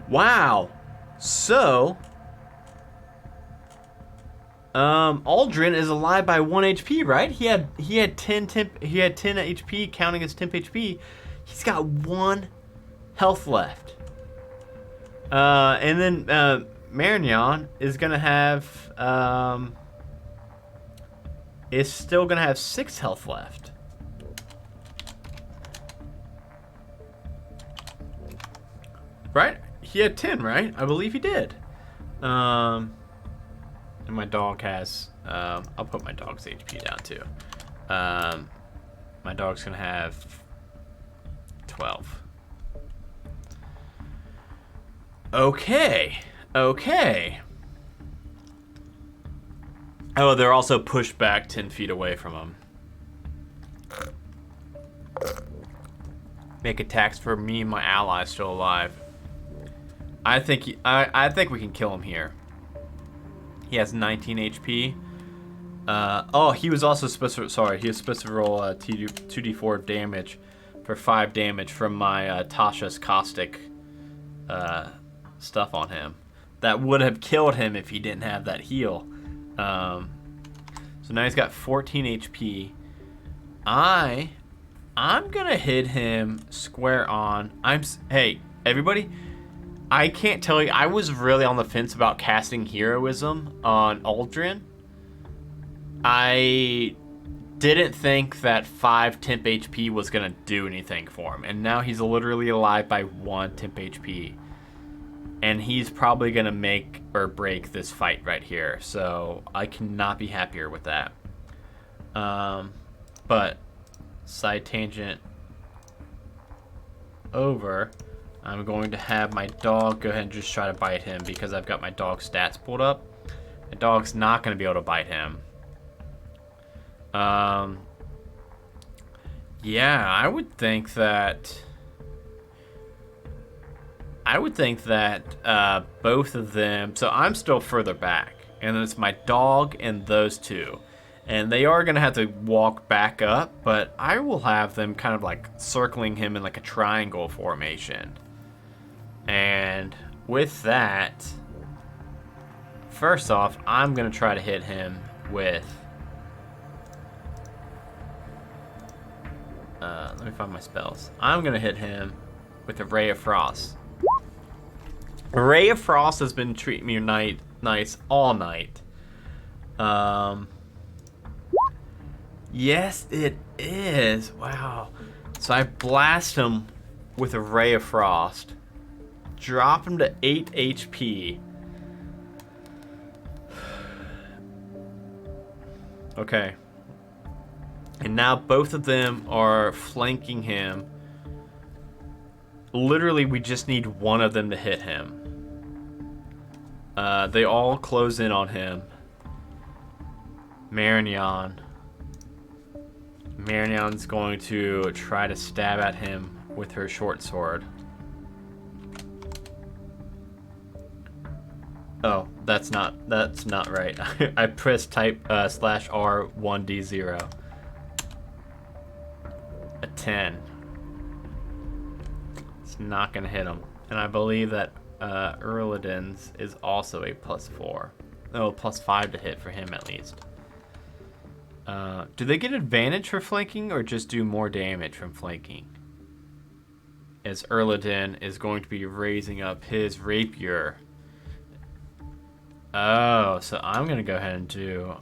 Wow. So, Aldrin is alive by 1 HP, right? He had 10 HP, counting his temp HP. He's got 1 health left. And then Marignon is gonna have is still gonna have 6 health left. Right? He had 10, right? I believe he did. And my dog has... I'll put my dog's HP down, too. My dog's going to have 12. Okay. Okay. Oh, they're also pushed back 10 feet away from him. Make attacks for me and my allies still alive. I think we can kill him here. He has 19 HP. Oh, he was also supposed to. Sorry, he was supposed to roll 2d4 damage for 5 damage from my Tasha's caustic stuff on him. That would have killed him if he didn't have that heal. So now he's got 14 HP. I'm gonna hit him square on. Hey, everybody. I can't tell you, I was really on the fence about casting Heroism on Aldrin, I didn't think that 5 temp HP was going to do anything for him. And now he's literally alive by 1 temp HP. And he's probably going to make or break this fight right here. So I cannot be happier with that. But side tangent over. I'm going to have my dog go ahead and just try to bite him because I've got my dog stats pulled up. My dog's not going to be able to bite him. Yeah, I would think that both of them, so I'm still further back, and then it's my dog and those two, and they are gonna have to walk back up, but I will have them kind of like circling him in like a triangle formation. And with that, first off, I'm gonna try to hit him with let me find my spells. I'm gonna hit him with a Ray of Frost. Ray of Frost has been treating me nice all night. Yes, it is. Wow. So I blast him with a Ray of Frost. Drop him to 8 HP. Okay. And now both of them are flanking him. Literally, we just need one of them to hit him. They all close in on him. Marignon. Marignon's going to try to stab at him with her short sword. Oh, that's not right. I pressed type /R 1D0. A 10. It's not gonna hit him. And I believe that Erladin's is also a +4. No, +5 to hit for him at least. Do they get advantage for flanking or just do more damage from flanking? As Erladin is going to be raising up his rapier. Oh, so I'm gonna go ahead and do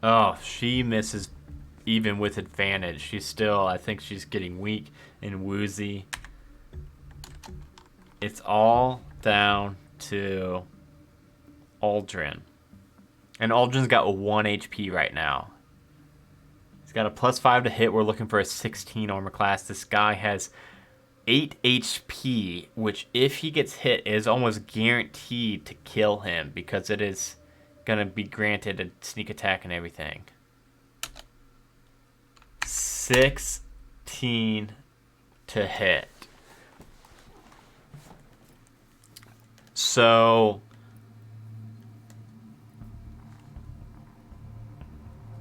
Oh, she misses even with advantage. She's still, I think she's getting weak and woozy. It's all down to Aldrin. And Aldrin's got a 1 HP right now. He's got a +5 to hit. We're looking for a 16 armor class. This guy has 8 HP, which if he gets hit is almost guaranteed to kill him because it is gonna be granted a sneak attack and everything. 16 to hit. So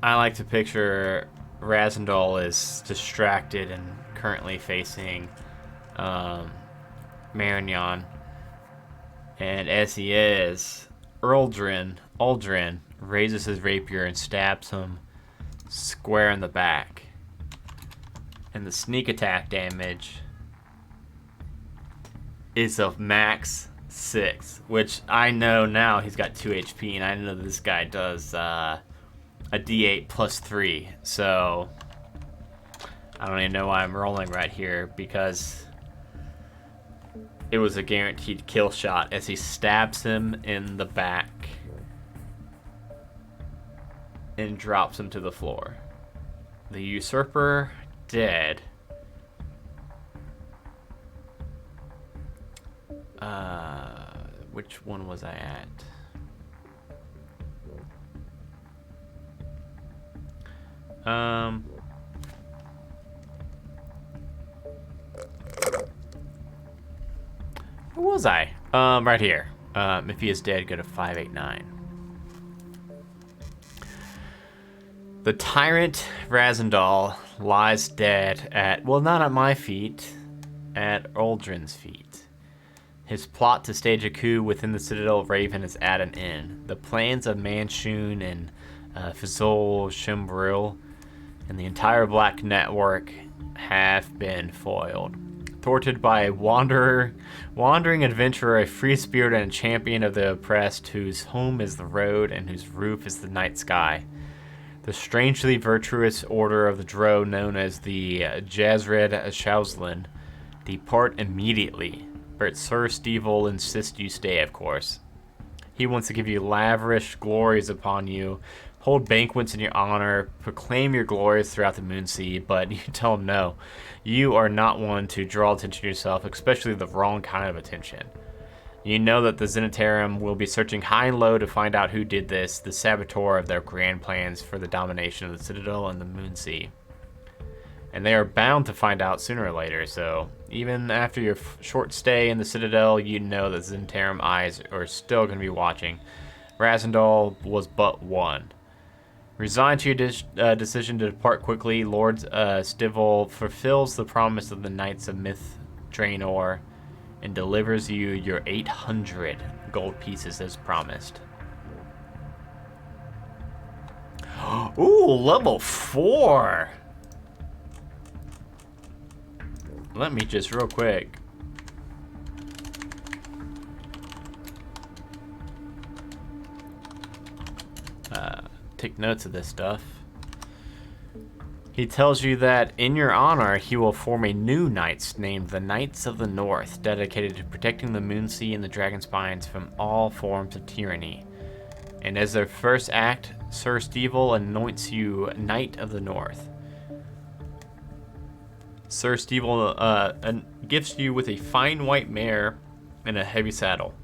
I like to picture Razendal is distracted and currently facing Marignon. And as he is, Aldrin raises his rapier and stabs him square in the back. And the sneak attack damage is of max 6, which I know now he's got 2 HP, and I know this guy does a D8 +3. So I don't even know why I'm rolling right here because it was a guaranteed kill shot as he stabs him in the back and drops him to the floor. The usurper dead. Which one was I at? Where was I? Right here. If he is dead, go to 589. The Tyrant Razendal lies dead at, well, not at my feet, at Aldrin's feet. His plot to stage a coup within the Citadel of Raven is at an end. The plans of Manchun and Fizol Shimbril and the entire Black Network have been foiled. thwarted by a wandering adventurer, a free spirit, and a champion of the oppressed, whose home is the road and whose roof is the night sky. The strangely virtuous order of the Drow, known as the Jazred Shauslin, depart immediately, but Sir Stevel insists you stay, of course. He wants to give you lavish glories upon you, hold banquets in your honor, proclaim your glories throughout the Moonsea, but you tell him no. You are not one to draw attention to yourself, especially the wrong kind of attention. You know that the Zenitarum will be searching high and low to find out who did this, the saboteur of their grand plans for the domination of the Citadel and the Moonsea. And they are bound to find out sooner or later, so even after your short stay in the Citadel, you know that Zenitarum eyes are still going to be watching. Razendal was but one. Resigned to your decision to depart quickly, Lord Stivel fulfills the promise of the Knights of Myth Draenor and delivers you your 800 gold pieces as promised. Ooh, level 4! Let me just real quick. Take notes of this stuff. He tells you that in your honor, he will form a new knights named the Knights of the North, dedicated to protecting the Moonsea and the Dragonspines from all forms of tyranny. And as their first act, Sir Stevel anoints you Knight of the North. Sir Stevel gifts you with a fine white mare and a heavy saddle.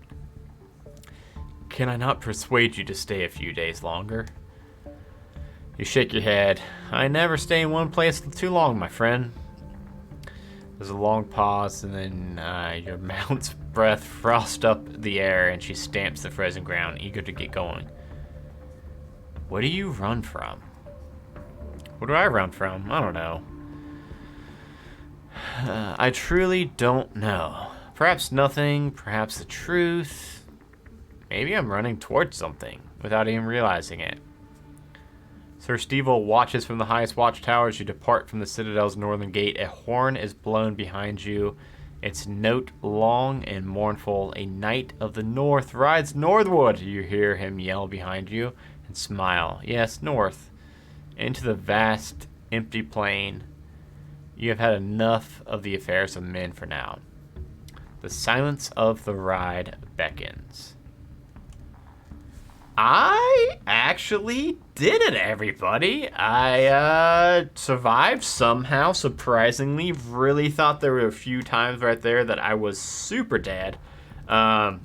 Can I not persuade you to stay a few days longer? You shake your head. I never stay in one place too long, my friend. There's a long pause, and then your mount's breath frosts up the air, and she stamps the frozen ground, eager to get going. What do you run from? What do I run from? I don't know. I truly don't know. Perhaps nothing, perhaps the truth. Maybe I'm running towards something without even realizing it. Sir Stevel watches from the highest watchtower as you depart from the Citadel's northern gate. A horn is blown behind you, its note long and mournful. A Knight of the North rides northward. You hear him yell behind you and smile. Yes, north, into the vast, empty plain. You have had enough of the affairs of men for now. The silence of the ride beckons. I actually did it, everybody. I survived somehow, surprisingly. Really thought there were a few times right there that I was super dead. I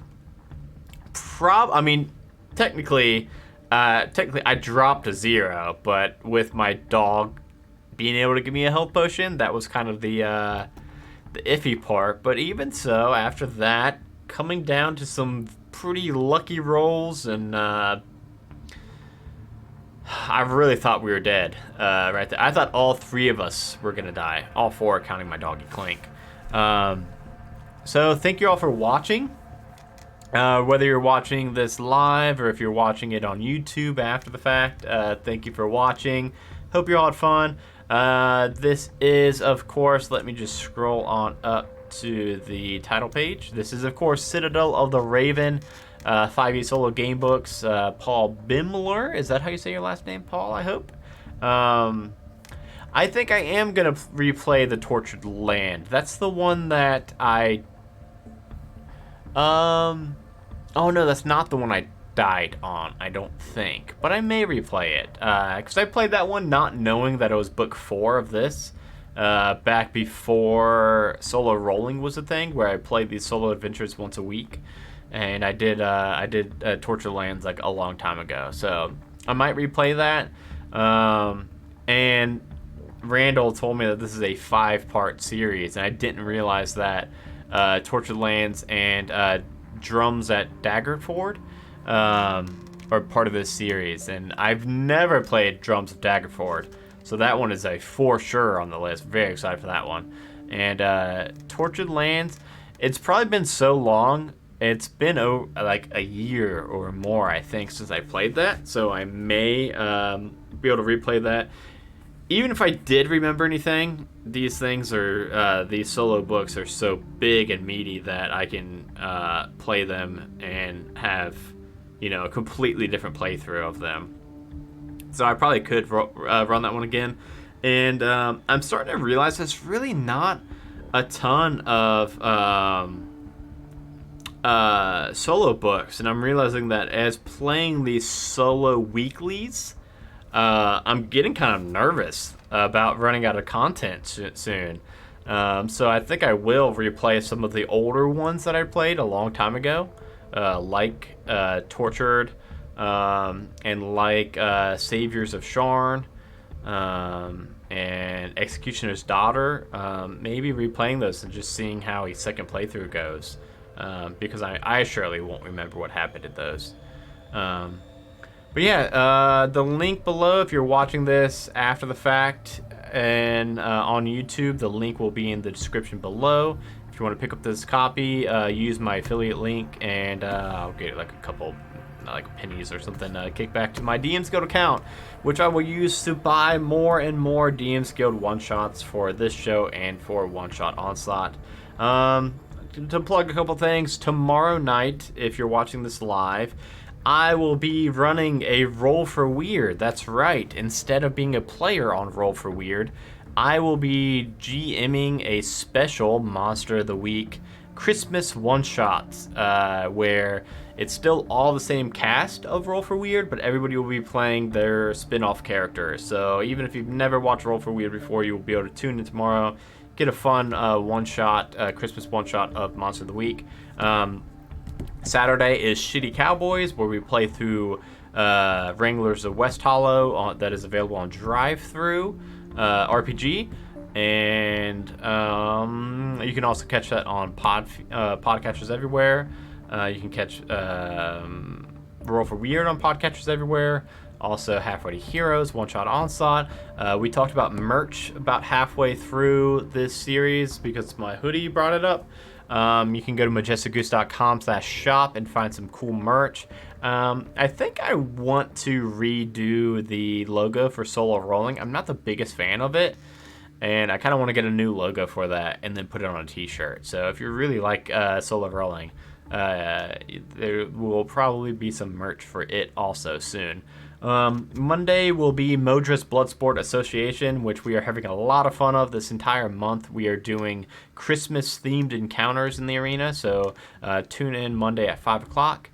mean, technically I dropped a 0, but with my dog being able to give me a health potion, that was kind of the iffy part. But even so, after that, coming down to some pretty lucky rolls, and I really thought we were dead right there. I thought all 3 of us were gonna die, all 4 counting my doggy Clink. So thank you all for watching, whether you're watching this live or if you're watching it on YouTube after the fact. Thank you for watching. Hope you all had fun. This is, of course, let me just scroll on up to the title page. This is, of course, Citadel of the Raven, 5e Solo Gamebooks. Paul Bimler, is that how you say your last name, Paul? I hope. I think I am gonna replay the Tortured Land. That's the one that I. Oh no, that's not the one I died on, I don't think, but I may replay it because I played that one not knowing that it was book 4 of this. Back before solo rolling was a thing, where I played these solo adventures once a week, and I did Torture Lands like a long time ago, so I might replay that. And Randall told me that this is a 5-part series, and I didn't realize that Torture Lands and Drums at Daggerford are part of this series, and I've never played Drums of Daggerford. So that one is a for sure on the list. Very excited for that one. And Tortured Lands, it's probably been so long. It's been like a year or more, I think, since I played that. So I may be able to replay that. even if I did remember anything, these things are these solo books are so big and meaty that I can play them and have, you know, a completely different playthrough of them. So I probably could run that one again. And I'm starting to realize there's really not a ton of solo books, and I'm realizing that as playing these solo weeklies, I'm getting kind of nervous about running out of content soon. So I think I will replay some of the older ones that I played a long time ago, like Tortured, and like Saviors of Sharn, and Executioner's Daughter. Maybe replaying those and just seeing how a second playthrough goes, because I surely won't remember what happened in those. But yeah, the link below, if you're watching this after the fact and on YouTube, the link will be in the description below. If you want to pick up this copy, use my affiliate link, and I'll get like a couple pennies or something kick back to my DM's Guild account, which I will use to buy more and more DM's Guild one-shots for this show and for One-Shot Onslaught. To plug a couple things, tomorrow night, if you're watching this live, I will be running a Roll for Weird. That's right. Instead of being a player on Roll for Weird, I will be GMing a special Monster of the Week Christmas one-shot, where it's still all the same cast of Roll for Weird, but everybody will be playing their spin-off characters. So even if you've never watched Roll for Weird before, you will be able to tune in tomorrow, get a fun one-shot, Christmas one-shot of Monster of the Week. Saturday is Shitty Cowboys, where we play through Wranglers of West Hollow that is available on Drive-Thru RPG. And you can also catch that on podcatchers everywhere. You can catch Roll for Weird on podcatchers everywhere. Also, Halfway to Heroes, One-Shot Onslaught. We talked about merch about halfway through this series because my hoodie brought it up. You can go to majesticgoose.com/shop and find some cool merch. I think I want to redo the logo for Solo Rolling. I'm not the biggest fan of it, and I kind of want to get a new logo for that and then put it on a t-shirt. So if you really like Solo Rolling, there will probably be some merch for it also soon. Monday will be Modra's Bloodsport Association, which we are having a lot of fun of this entire month. We are doing Christmas-themed encounters in the arena, so tune in Monday at 5 o'clock.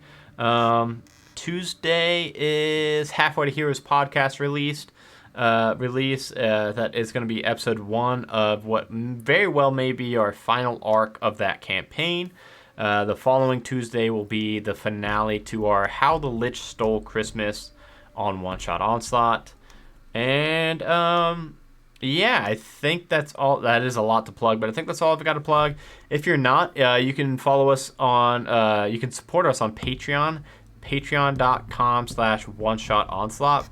Tuesday is Halfway to Heroes podcast release. That is going to be episode 1 of what very well may be our final arc of that campaign. The following Tuesday will be the finale to our How the Lich Stole Christmas on One-Shot Onslaught. And yeah, I think that's all. That is a lot to plug, but I think that's all I've got to plug. If you're not, you can follow us on you can support us on Patreon, patreon.com/one-shot-onslaught,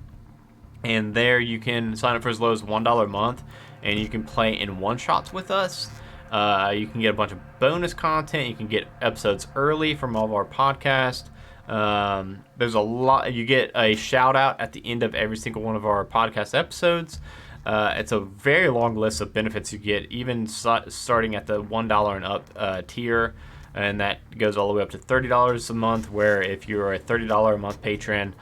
and there you can sign up for as low as $1 a month, and you can play in one-shots with us. You can get a bunch of bonus content. You can get episodes early from all of our podcasts. There's a lot. You get a shout out at the end of every single one of our podcast episodes. It's a very long list of benefits you get, even starting at the $1 and up tier, and that goes all the way up to $30 a month, where if you're a $30 a month patron,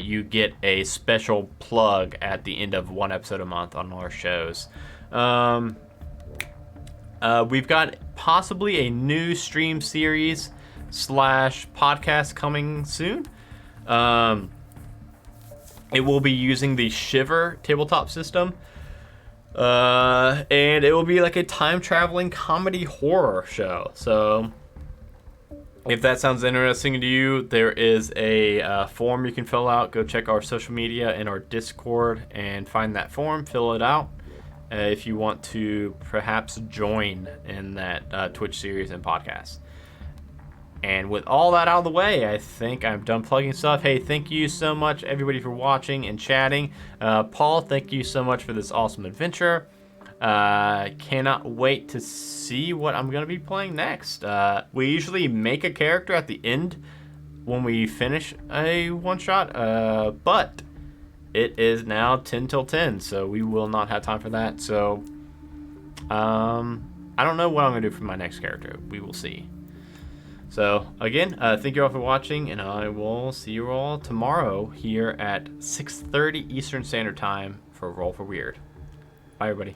you get a special plug at the end of one episode a month on our shows. We've got possibly a new stream series / podcast coming soon. It will be using the Shiver tabletop system, and it will be like a time-traveling comedy horror show. So if that sounds interesting to you, there is a form you can fill out. Go check our social media and our Discord and find that form, fill it out if you want to perhaps join in that Twitch series and podcast. And with all that out of the way, I think I'm done plugging stuff. Hey, thank you so much, everybody, for watching and chatting. Paul, thank you so much for this awesome adventure. Cannot wait to see what I'm going to be playing next. We usually make a character at the end when we finish a one-shot, but it is now 10 till 10, so we will not have time for that. So, I don't know what I'm going to do for my next character. We will see. So, again, thank you all for watching, and I will see you all tomorrow here at 6:30 Eastern Standard Time for Roll for Weird. Bye, everybody.